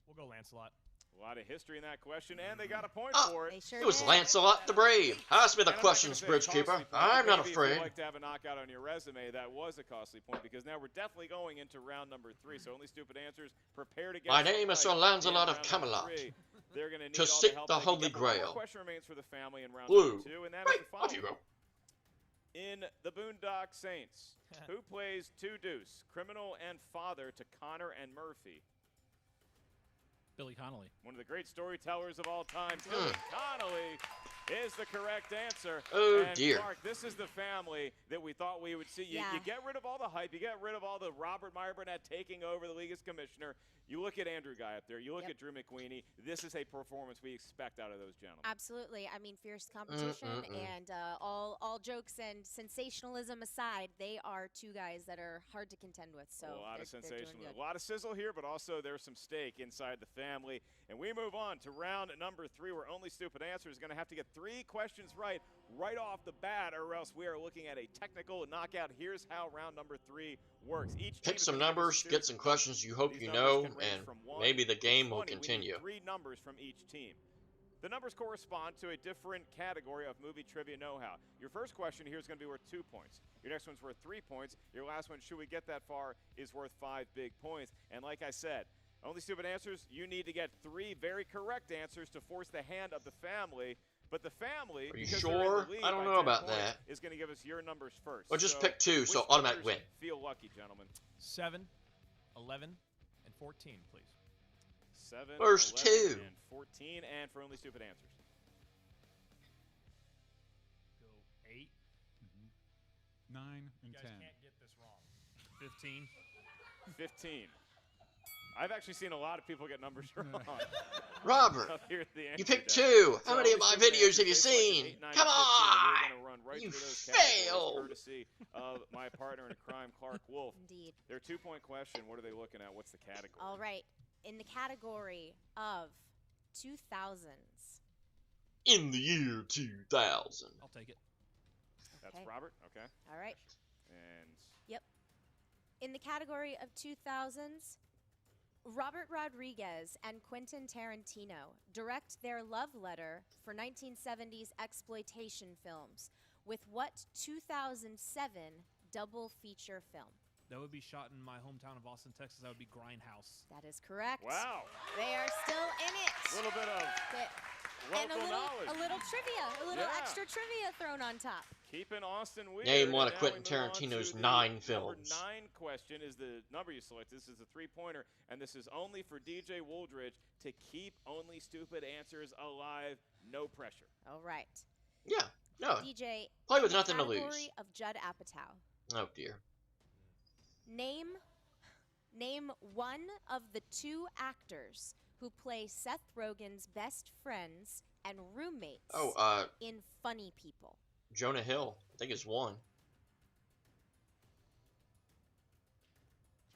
We'll go Lancelot.
A lot of history in that question, and they got a point for
They
it.
sure
It was
did.
Lancelot the Brave. Ask me the
And I'm not gonna
questions,
say
Bridgekeeper.
costly point,
I'm
but
not
maybe If
afraid.
you'd like to have a knockout on your resume, that was a costly point because now we're definitely going into round number 3. So Only Stupid Answers. Prepare to get.
My name is Sir
right
Lancelot
in
of
round number
Camelot.
3. They're going to need
To
all
seek
help
the
they can
Holy
get, but one more
Grail.
question remains for the family in round
Blue.
number 2, and that
Wait,
is the
off you
following.
go.
In The Boondock Saints, who plays Two Deuce, criminal and father to Connor and Murphy?
Billy Connolly.
One of the great storytellers of all time, Billy Connolly, is the correct answer.
Oh,
and
dear.
Clark, this is the family that we thought we would see. You get rid of all the hype. You get rid of all the Robert Meyer Burnett taking over the league as commissioner. You look at Andrew Guy up there. You look at Drew McWeeny. This is a performance we expect out of those gentlemen.
Absolutely. I mean, fierce competition and all jokes and sensationalism aside, they are two guys that are hard to contend with. So
a lot of
they're
sensationalism,
doing
a lot of sizzle here, but also there's some steak inside the family. And we move on to round number 3, where Only Stupid Answer is going to have to get 3 questions right off the bat, or else we are looking at a technical knockout. Here's how round number 3 works.
Pick some numbers, get some questions you hope you know, and maybe the game will continue.
3 numbers from each team. The numbers correspond to a different category of movie trivia know-how. Your first question here is going to be worth 2 points. Your next one's worth 3 points. Your last one, should we get that far, is worth 5 big points. And like I said, Only Stupid Answers, you need to get 3 very correct answers to force the hand of the family. But the family,
are you sure? I don't know about that.
Is going to give us your numbers first.
Or just pick 2, so automatic win.
Feel lucky, gentlemen.
7, 11, and 14, please.
7,
First
11,
2.
and 14, and for Only Stupid Answers.
Go 8.
9 and
you guys
10.
Can't get this wrong. 15.
15. I've actually seen a lot of people get numbers wrong.
Robert, you picked 2. How many of my videos have you seen? Come on! You failed!
Courtesy of my partner in crime, Clark Wolf.
Indeed.
Their 2-point question, what are they looking at? What's the category?
All right. In the category of 2000s.
In the year 2000.
I'll take it.
That's Robert? Okay.
All right.
And...
Yep. In the category of 2000s, Robert Rodriguez and Quentin Tarantino direct their love letter for 1970s exploitation films with what 2007 double feature film?
That would be shot in my hometown of Austin, Texas. That would be Grindhouse.
That is correct.
Wow.
They are still in it.
A little bit of local knowledge.
A little trivia, a little extra trivia thrown on top.
Keeping Austin weird.
Name one of Quentin Tarantino's 9 films.
Number 9 question is the number you select. This is a 3-pointer, and this is only for DJ Wooldridge to keep Only Stupid Answers alive. No pressure.
All right.
Yeah. No.
DJ,
play with nothing to lose.
Category of Judd Apatow.
Oh dear.
Name one of the 2 actors who play Seth Rogen's best friends and roommates in Funny People.
Jonah Hill, I think it's 1.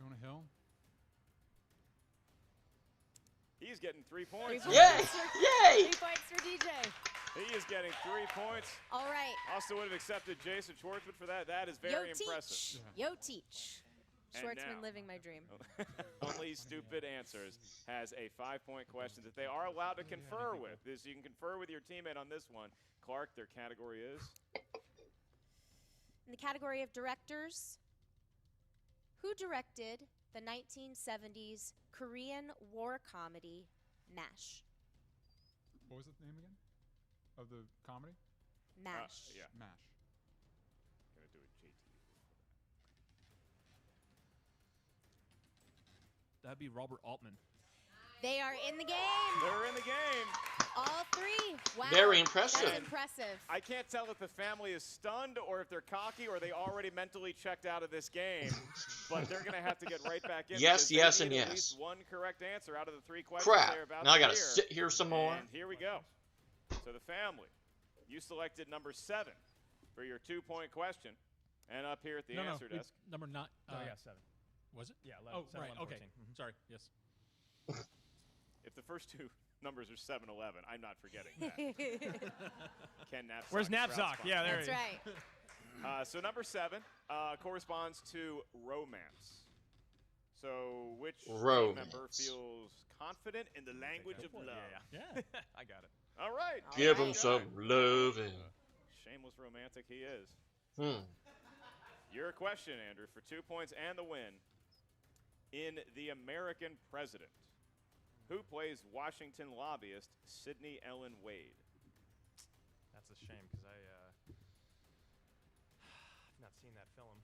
Jonah Hill?
He's getting 3 points.
Yay! Yay!
3 points for DJ.
He is getting 3 points.
All right.
Also would have accepted Jason Schwartzman for that. That is very impressive.
Yo, teach.
And
Schwartzman
now,
living my dream.
Only Stupid Answers has a 5-point question that they are allowed to confer with. You can confer with your teammate on this one. Clark, their category is?
In the category of directors, who directed the 1970s Korean war comedy MASH?
What was the name again? Of the comedy?
MASH.
Yeah.
MASH.
Gonna do a JT.
That'd be Robert Altman.
They are in the game.
They're in the game.
All 3. Wow.
Very impressive.
That's impressive.
I can't tell if the family is stunned or if they're cocky or they already mentally checked out of this game, but they're going to have to get right back in.
Yes, yes, and
at
yes.
least 1 correct answer out of the 3 questions
Crap.
they're about
Now I
to
got to
hear.
sit here some more.
And here we go. So the family, you selected number 7 for your 2-point question. And up here at the answer desk.
Number 9.
yeah, 7.
Was it?
Yeah, 11.
Oh,
7,
right.
11,
Okay.
14.
Sorry. Yes.
If the first 2 numbers are 7, 11, I'm not forgetting that. Ken Knapsack.
Where's Knapsack? Yeah, there
That's
he is.
right.
So number 7 corresponds to romance. So which team member feels confident in the language of love?
Yeah. I got it.
All right.
Give him some loving.
Shameless romantic he is.
Your
question, Andrew, for 2 points and the win. In The American President, who plays Washington lobbyist Sidney Ellen Wade?
That's a shame because seen that film.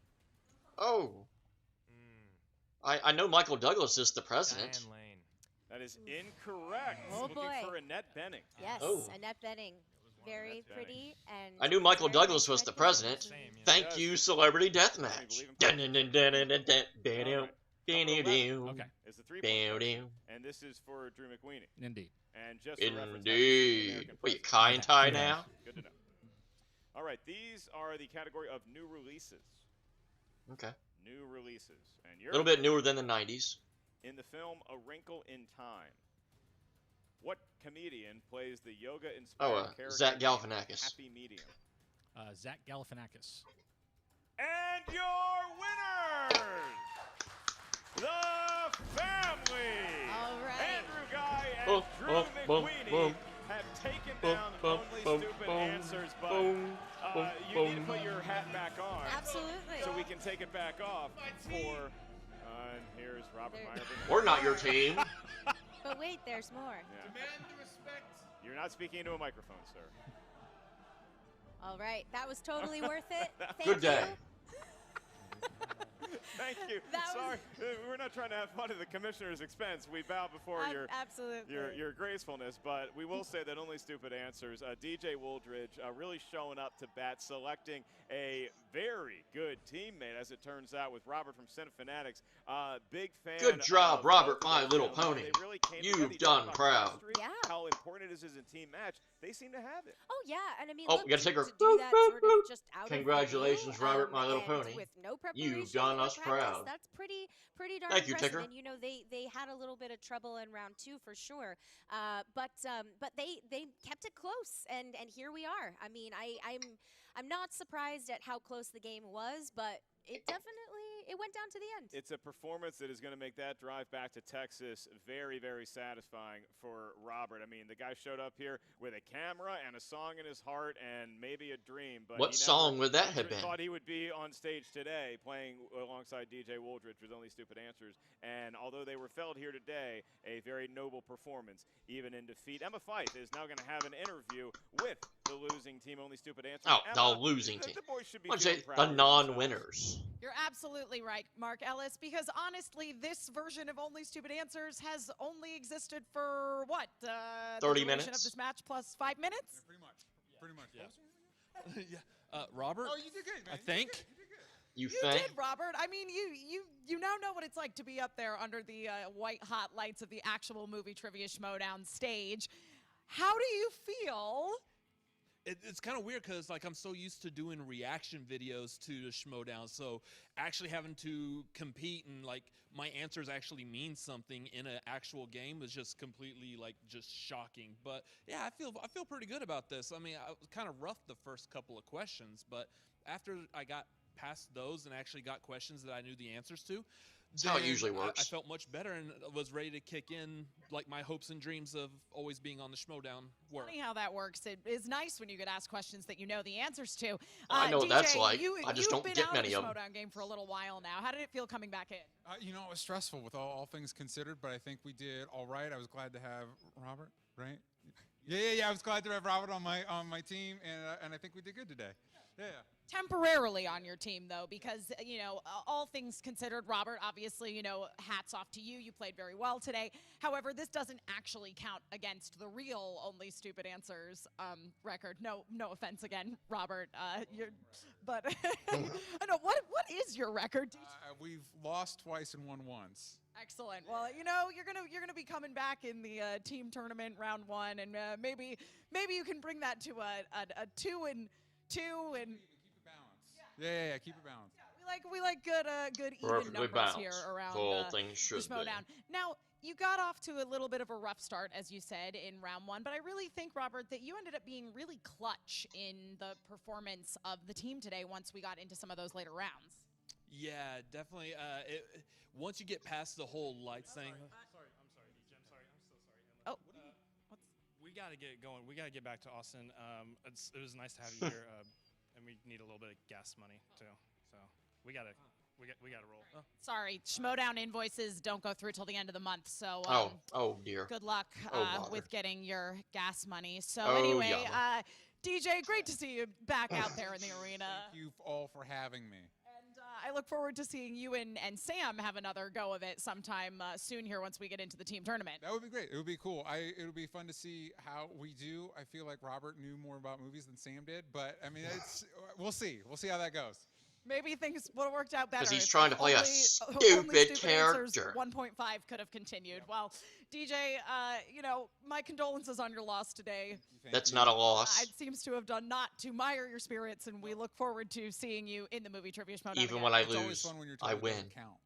Oh. I know Michael Douglas is the president.
Diane Lane.
That is incorrect.
Oh,
Looking
boy.
for Annette Bening.
Yes,
Oh.
Annette Bening. Very
Annette Bening.
pretty and.
I knew Michael
very
Douglas was the
correct.
president.
Same, yeah.
Thank
Yes.
you, Celebrity Deathmatch.
Okay. It's the 3-point question. And this is for Drew McWeeny.
Indeed.
And just for reference,
Indeed. What, you Kai and tie now?
Good to know. All right, these are the category of new releases.
Okay.
New releases. And
A
you're
little bit newer than the 90s.
in the film A Wrinkle in Time. What comedian plays the yoga-inspired character
Zach
named
Galifianakis.
Happy Medium?
Zach Galifianakis.
And your winners, the family.
All right.
Andrew Guy and Drew McWeeny have taken down Only Stupid Answers, but you need to put your hat back on.
Absolutely.
So we can take it back off for, and here's Robert Meyer.
We're not your team.
But wait, there's more.
Yeah.
Demand the respect.
You're not speaking into a microphone, sir.
All right, that was totally worth it. Thank
Good day.
you.
Thank you.
That
Sorry, we're not trying to have fun at the commissioner's expense. We bow before
Absolutely.
your gracefulness, but we will say that Only Stupid Answers. DJ Wooldridge really showing up to bat, selecting a very good teammate, as it turns out, with Robert from Cinefanatics. Big fan.
Good job,
of
Robert,
both
My
of
Little
them.
Pony.
They really came
You've
together. You
done
talk about
proud.
chemistry,
Yeah.
How important it is as a team match. They seem to have it.
Oh yeah, and I mean,
Oh,
look,
we gotta take her.
to do that sort of just out
Congratulations,
of the blue,
Robert, My Little
and
Pony.
With no preparation,
You've done
no
us
practice,
proud.
That's pretty darn
Thank you,
impressive.
Ticker.
And you know, they had a little bit of trouble in round 2 for sure, but they kept it close, and here we are. I mean, I'm not surprised at how close the game was, but it went down to the end.
It's a performance that is going to make that drive back to Texas very, very satisfying for Robert. I mean, the guy showed up here with a camera and a song in his heart and maybe a dream. But
What
he
song would that have
never
been?
thought he would be on stage today playing alongside DJ Wooldridge with Only Stupid Answers. And although they were felled here today, a very noble performance, even in defeat. Emma Fife is now going to have an interview with the losing team, Only Stupid Answers.
Oh,
Emma,
the losing team.
The boys should be
What'd
feeling
you say?
proud
The
of themselves.
non-winners.
You're absolutely right, Mark Ellis, because honestly, this version of Only Stupid Answers has only existed for what?
30
the duration
minutes?
of this match plus 5 minutes?
Pretty much. Pretty much.
Yeah. Robert?
Oh, you did good, man.
I think.
You
You
think?
did, Robert. I mean, you now know what it's like to be up there under the white hot lights of the actual movie Trivia Schmoedown stage. How do you feel?
It's kind of weird because like I'm so used to doing reaction videos to the Schmoedown, so actually having to compete and like my answers actually mean something in an actual game is just completely like just shocking. But yeah, I feel pretty good about this. I mean, I was kind of rough the first couple of questions, but after I got past those and actually got questions that I knew the answers to,
That's how it usually
I
works.
felt much better and was ready to kick in like my hopes and dreams of always being on the Schmoedown were.
Funny how that works. It is nice when you get asked questions that you know the answers to.
I know what
DJ,
that's like. I just
you've
don't
been
get
out
many
of
of
the
'em.
Schmoedown game for a little while now. How did it feel coming back in?
You know, it was stressful with all things considered, but I think we did all right. I was glad to have Robert, right? Yeah. I was glad to have Robert on my team, and I think we did good today. Yeah.
Temporarily on your team, though, because, you know, all things considered, Robert, obviously, you know, hats off to you. You played very well today. However, this doesn't actually count against the real Only Stupid Answers record. No offense again, Robert. But I know, what is your record?
We've lost twice and won once.
Excellent. Well, you know, you're gonna be coming back in the team tournament round 1, and maybe you can bring that to a 2-2 and.
Keep it balanced. Yeah. Keep it balanced.
Yeah, we like good even
Perfectly
numbers
balanced.
here around
Full things should
the Schmoedown. Now, you got off to a little bit of a rough start, as you said, in round 1, but I really think, Robert, that you ended up being really clutch in the performance of the team today once we got into some of those later rounds.
Yeah, definitely. Once you get past the whole lights thing.
I'm sorry, DJ. I'm sorry. I'm so sorry.
Oh,
we got to get going. We got to get back to Austin. It was nice to have you here, and we need a little bit of gas money too. So we got to roll.
Sorry, Schmoedown invoices don't go through till the end of the month, so
Oh dear.
good luck
Oh, bother.
with getting your gas money. So
Oh,
anyway,
yama.
DJ, great to see you back out there in the arena.
Thank you all for having me.
And I look forward to seeing you and Sam have another go of it sometime soon here once we get into the team tournament.
That would be great. It would be cool. It would be fun to see how we do. I feel like Robert knew more about movies than Sam did, but I mean, we'll see. We'll see how that goes.
Maybe things would have worked out better.
Because he's trying to play a stupid character.
1.5 could have continued. Well, DJ, you know, my condolences on your loss today.
That's not a loss.
It seems to have done not to mire your spirits, and we look forward to seeing you in the movie Trivia Schmoedown.
Even when I
It's always
lose,
fun when you're told
I
it
win.
doesn't count.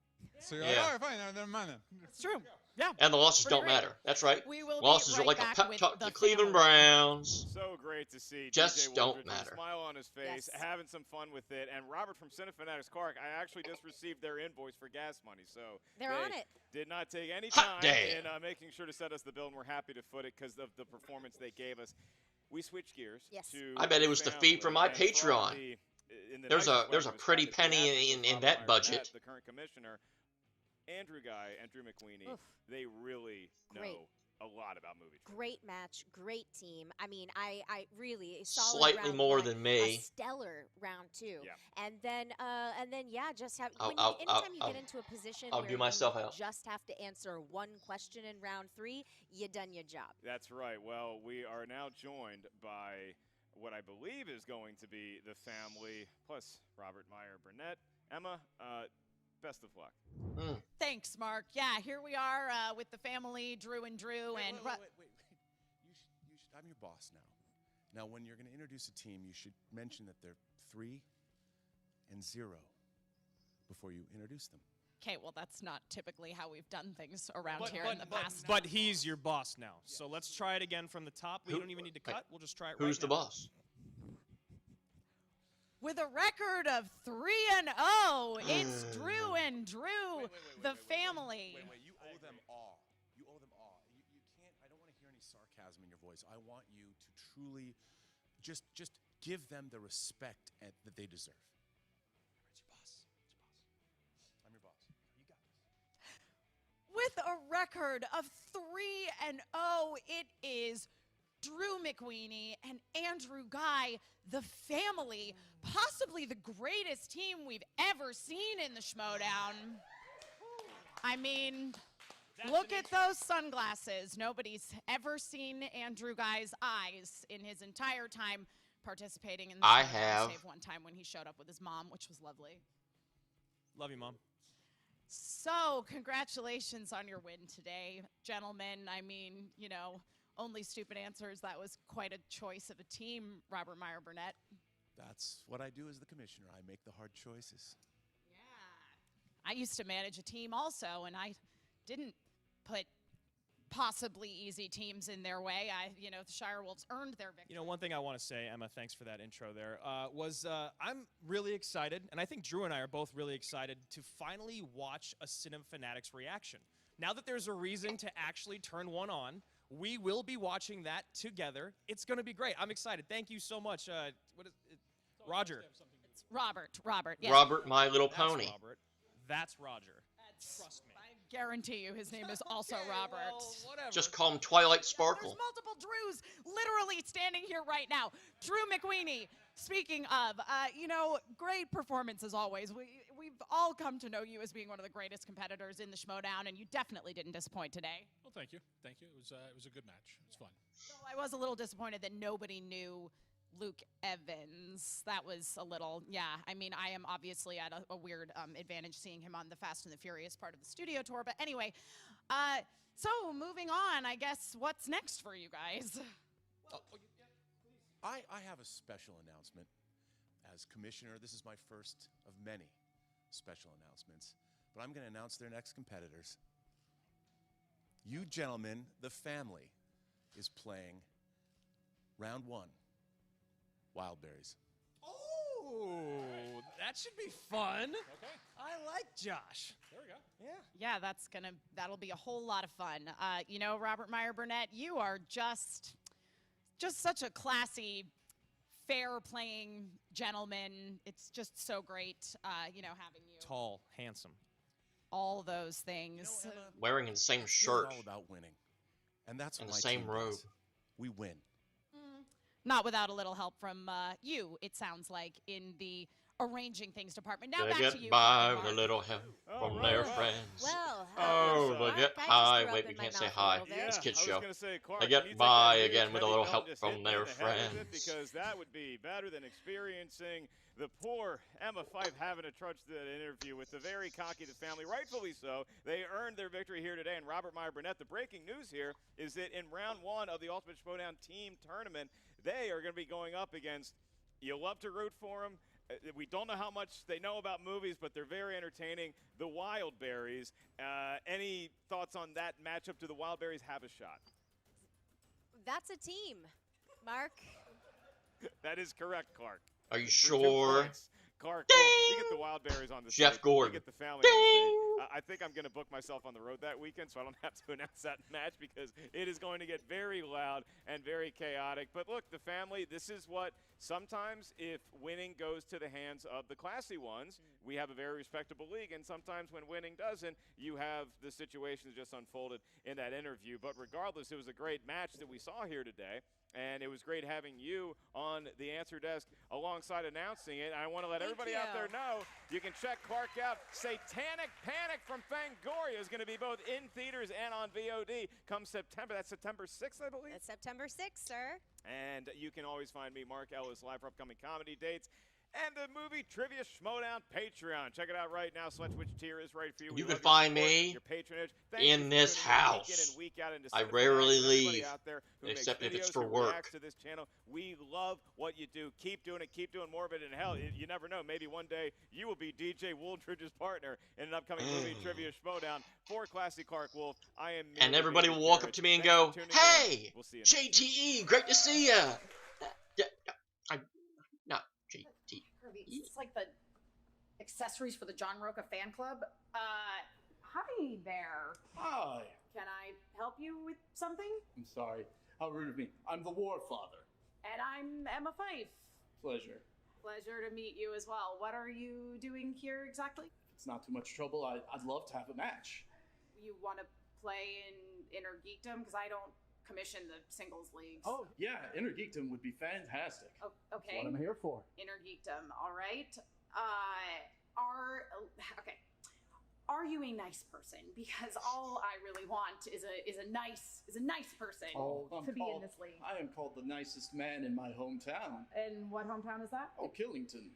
So you're like, all right, fine, never mind then.
It's true. Yeah.
And the losses
Pretty
don't
great.
matter. That's right.
We will
Losses
be
are
right
like a
back
pep
with
talk to
the
the Cleveland
family.
Browns.
So great to see
Just
DJ
don't
Wooldridge with a
matter.
smile on his face,
Yes.
having some fun with it. And Robert from Cinefanatics Clark, I actually just received their invoice for gas money. So
They're
they
on it.
did not take any
Hot
time
damn.
in making sure to set us the bill, and we're happy to foot it because of the performance they gave us. We switched gears
Yes.
to
I bet it was the feed from my
family, and for all
Patreon.
in the
There's
nicest way,
there's a
it was
pretty
kind of
penny
theatrical
in
from
that
Myron
budget.
Burnett, the current commissioner. Andrew McQueenie,
Oof.
they really
Great.
know a lot about movie trivia.
Great match, great team. I mean, I really a solid
Slightly
round
more
one,
than me.
A stellar round two,
Yeah.
and then yeah, just have
I'll-
anytime you
I'll-
get into a position
I'll
where
do myself
you
out.
just have to answer one question in round 3, you done your job.
That's right. Well, we are now joined by what I believe is going to be the family, plus Robert Meyer Burnett. Emma, best of luck.
Thanks, Mark. Yeah, here we are with the family, Drew and Drew.
Wait,
and
wait, wait, wait, wait. You should, I'm your boss now. Now, when you're going to introduce a team, you should mention that they're 3 and 0 before you introduce them.
Okay, well, that's not typically how we've done things around here in the past.
But he's your boss now. So let's try it again from the top. We don't even need to cut. We'll just try it
Who's
right
the
now.
boss?
With a record of 3-0, it's Drew and Drew, the family.
Wait, you owe them all. You owe them all. You can't, I don't want to hear any sarcasm in your voice. I want you to truly just give them the respect that they deserve. It's your boss. I'm your boss. You got this.
With a record of 3-0, it is Drew McQueenie and Andrew Guy, the family, possibly the greatest team we've ever seen in the Schmoedown. I mean, look at those sunglasses. Nobody's ever seen Andrew Guy's eyes in his entire time participating in the
I
Schmoedown,
have.
save one time when he showed up with his mom, which was lovely.
Love you, Mom.
So, congratulations on your win today, gentlemen. I mean, you know, only stupid answers. That was quite a choice of a team, Robert Meyer Burnett.
That's what I do as the commissioner. I make the hard choices.
I used to manage a team also, and I didn't put possibly easy teams in their way. You know, the Shire Wolves earned their victory.
You know, one thing I want to say, Emma, thanks for that intro there, I'm really excited, and I think Drew and I are both really excited to finally watch a Cinefanatics reaction. Now that there's a reason to actually turn one on, we will be watching that together. It's going to be great. I'm excited. Thank you so much. What is it? Roger.
It's Robert. Yes.
Robert, My Little
That's
Pony.
Robert. That's Roger. Trust me.
I guarantee you his name is also Robert.
Well, whatever.
Just call him Twilight
There's
Sparkle.
multiple Drews literally standing here right now. Drew McQueenie, speaking of, you know, great performance as always. We've all come to know you as being one of the greatest competitors in the Schmoedown, and you definitely didn't disappoint today.
Well, thank you. Thank you. It was a good match. It was fun.
So I was a little disappointed that nobody knew Luke Evans. That was a little, yeah. I mean, I am obviously at a weird advantage seeing him on the Fast and the Furious part of the studio tour. But anyway, so moving on, I guess, what's next for you guys?
I have a special announcement. As commissioner, this is my first of many special announcements, but I'm going to announce their next competitors. You gentlemen, the family, is playing round 1, Wild Berries.
Oh, that should be fun.
Okay.
I like Josh.
There we go.
Yeah, that'll be a whole lot of fun. You know, Robert Meyer Burnett, you are just such a classy, fair-playing gentleman. It's just so great, you know, having you.
Tall, handsome.
All those things.
You know, Emma,
Wearing the same
it's
shirt.
all about winning. And that's
And
what
the
my
same
team
robe.
does. We win.
Not without a little help from you, it sounds like, in the arranging things department. Now
They
back
get
to you,
by
Clark
with a
and
little help from their friends.
Well,
oh,
Mark,
they get
I just
high.
threw
Wait,
up
we
in my
can't say
mouth a
hi.
little bit.
It's
Yeah,
kids
I was
show.
going to say, Clark,
They
can you
get
take
by
that huge,
again with a
heavy
little
belt
help
and just
from
hit me
their
in the head with it?
friends.
Because that would be better than experiencing the poor Emma Fife having to trudge through that interview with the very cocky the family, rightfully so. They earned their victory here today. And Robert Meyer Burnett, the breaking news here is that in round 1 of the Ultimate Schmoedown team tournament, they are going to be going up against, you love to root for them. We don't know how much they know about movies, but they're very entertaining. The Wildberries. Any thoughts on that matchup? Do the Wildberries have a shot?
That's a team, Mark.
That is correct, Clark.
Are you
For 2
sure?
points. Clark, well, you get the Wildberries on the
Jeff
stage.
Gordon.
You get the family on the stage. I think I'm going to book myself on the road that weekend, so I don't have to announce that match because it is going to get very loud and very chaotic. But look, the family, this is what sometimes if winning goes to the hands of the classy ones, we have a very respectable league, and sometimes when winning doesn't, you have the situations just unfolded in that interview. But regardless, it was a great match that we saw here today. And it was great having you on the answer desk alongside announcing it. I want to let everybody out there know you can check Clark out. Satanic Panic from Fangoria is going to be both in theaters and on VOD come September. That's September 6th, I believe.
That's September 6th, sir.
And you can always find me, Mark Ellis, live for upcoming comedy dates. And the movie Trivia Schmoedown Patreon. Check it out right now. Select which tier is right for you.
You can find me in this house. I rarely leave, except if it's for work.
To this channel. We love what you do. Keep doing it. Keep doing more of it. And hell, you never know. Maybe one day you will be DJ Wooldridge's partner in an upcoming movie Trivia Schmoedown. For Classy Clark Wolf, I am.
And everybody will walk up to me and go, "Hey, JTE, great to see ya."
It's like the accessories for the John Roca fan club. Hi there.
Hi.
Can I help you with something?
I'm sorry. How rude of me. I'm the War Father.
And I'm Emma Fife.
Pleasure.
Pleasure to meet you as well. What are you doing here exactly?
It's not too much trouble. I'd love to have a match.
You want to play in Inner Geekdom? Because I don't commission the singles leagues.
Oh, yeah. Inner Geekdom would be fantastic.
Oh, okay.
That's what I'm here for.
Inner Geekdom. All right. Are you a nice person? Because all I really want is a nice person to be in this league.
I am called the nicest man in my hometown.
And what hometown is that?
Oh, Killington.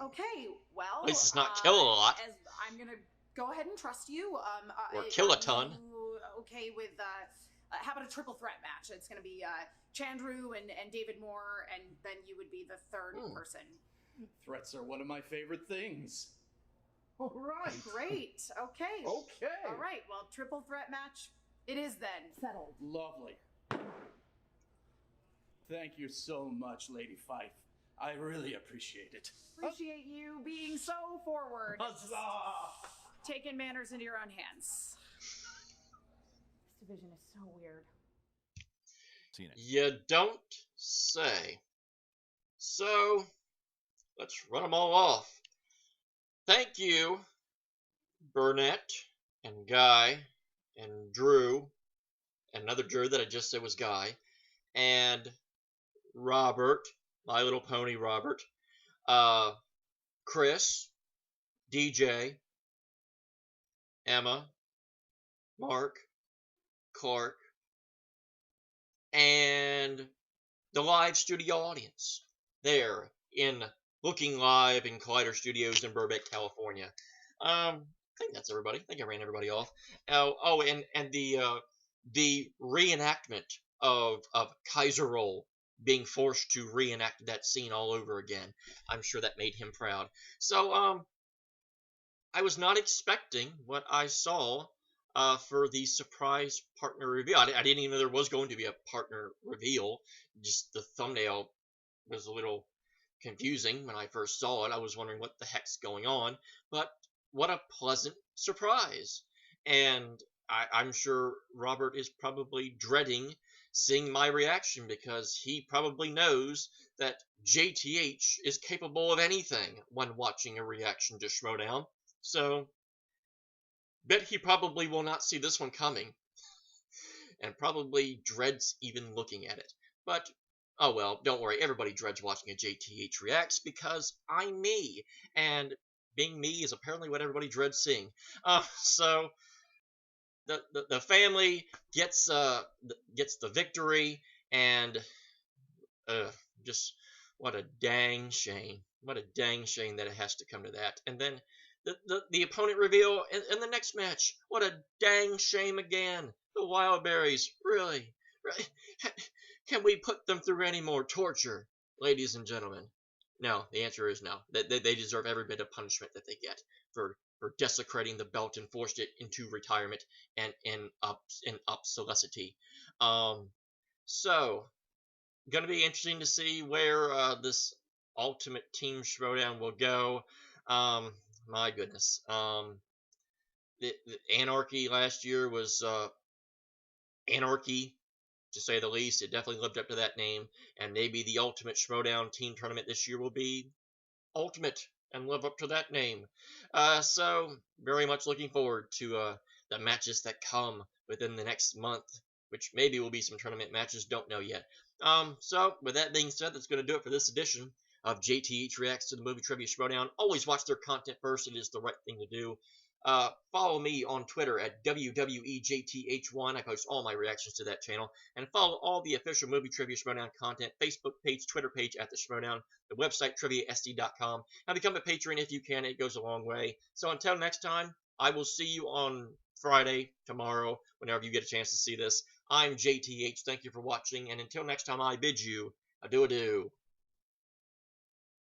Okay, well.
At least it's not kill a lot.
As I'm gonna go ahead and trust you.
Or kill a ton.
Okay with how about a triple threat match? It's gonna be Chandru and David Moore, and then you would be the third person.
Threats are one of my favorite things. All right.
Great. Okay.
Okay.
All right. Well, triple threat match it is then. Settled.
Lovely. Thank you so much, Lady Fife. I really appreciate it.
Appreciate you being so forward.
Huzzah!
Taking manners into your own hands. This division is so weird.
You don't say. So, let's run them all off. Thank you, Burnett, and Guy, and Drew, and another Drew that I just said was Guy, and Robert, My Little Pony Robert, Chris, DJ, Emma, Mark, Clark, and the live studio audience there in looking live in Collider Studios in Burbank, California. I think that's everybody. I think I ran everybody off. And the reenactment of Kaiser Roll being forced to reenact that scene all over again. I'm sure that made him proud. So I was not expecting what I saw for the surprise partner reveal. I didn't even know there was going to be a partner reveal. Just the thumbnail was a little confusing when I first saw it. I was wondering what the heck's going on, but what a pleasant surprise. And I'm sure Robert is probably dreading seeing my reaction because he probably knows that JTH is capable of anything when watching a reaction to Schmoedown. So, bet he probably will not see this one coming and probably dreads even looking at it. But Oh well, don't worry. Everybody dreads watching a JTH Reacts because I'm me, and being me is apparently what everybody dreads seeing. So the family gets the victory, and just what a dang shame. What a dang shame that it has to come to that. And then the opponent reveal in the next match. What a dang shame again. The Wildberries, really? Can we put them through any more torture, ladies and gentlemen? No, the answer is no. They deserve every bit of punishment that they get for desecrating the belt and forced it into retirement and in obsolescence. So going to be interesting to see where this Ultimate Team Schmoedown will go. My goodness. The Anarchy last year was Anarchy, to say the least. It definitely lived up to that name. And maybe the Ultimate Schmoedown Team Tournament this year will be Ultimate and live up to that name. So, very much looking forward to the matches that come within the next month, which maybe will be some tournament matches, don't know yet. So, with that being said, that's going to do it for this edition of JTH Reacts to the Movie Trivia Schmoedown. Always watch their content first. It is the right thing to do. Follow me on Twitter at WWEJTH1. I post all my reactions to that channel. And follow all the official Movie Trivia Schmoedown content, Facebook page, Twitter page at the Schmoedown, the website triviasd.com. And become a patron if you can. It goes a long way. So until next time, I will see you on Friday, tomorrow, whenever you get a chance to see this. I'm JTH. Thank you for watching. And until next time, I bid you adieu.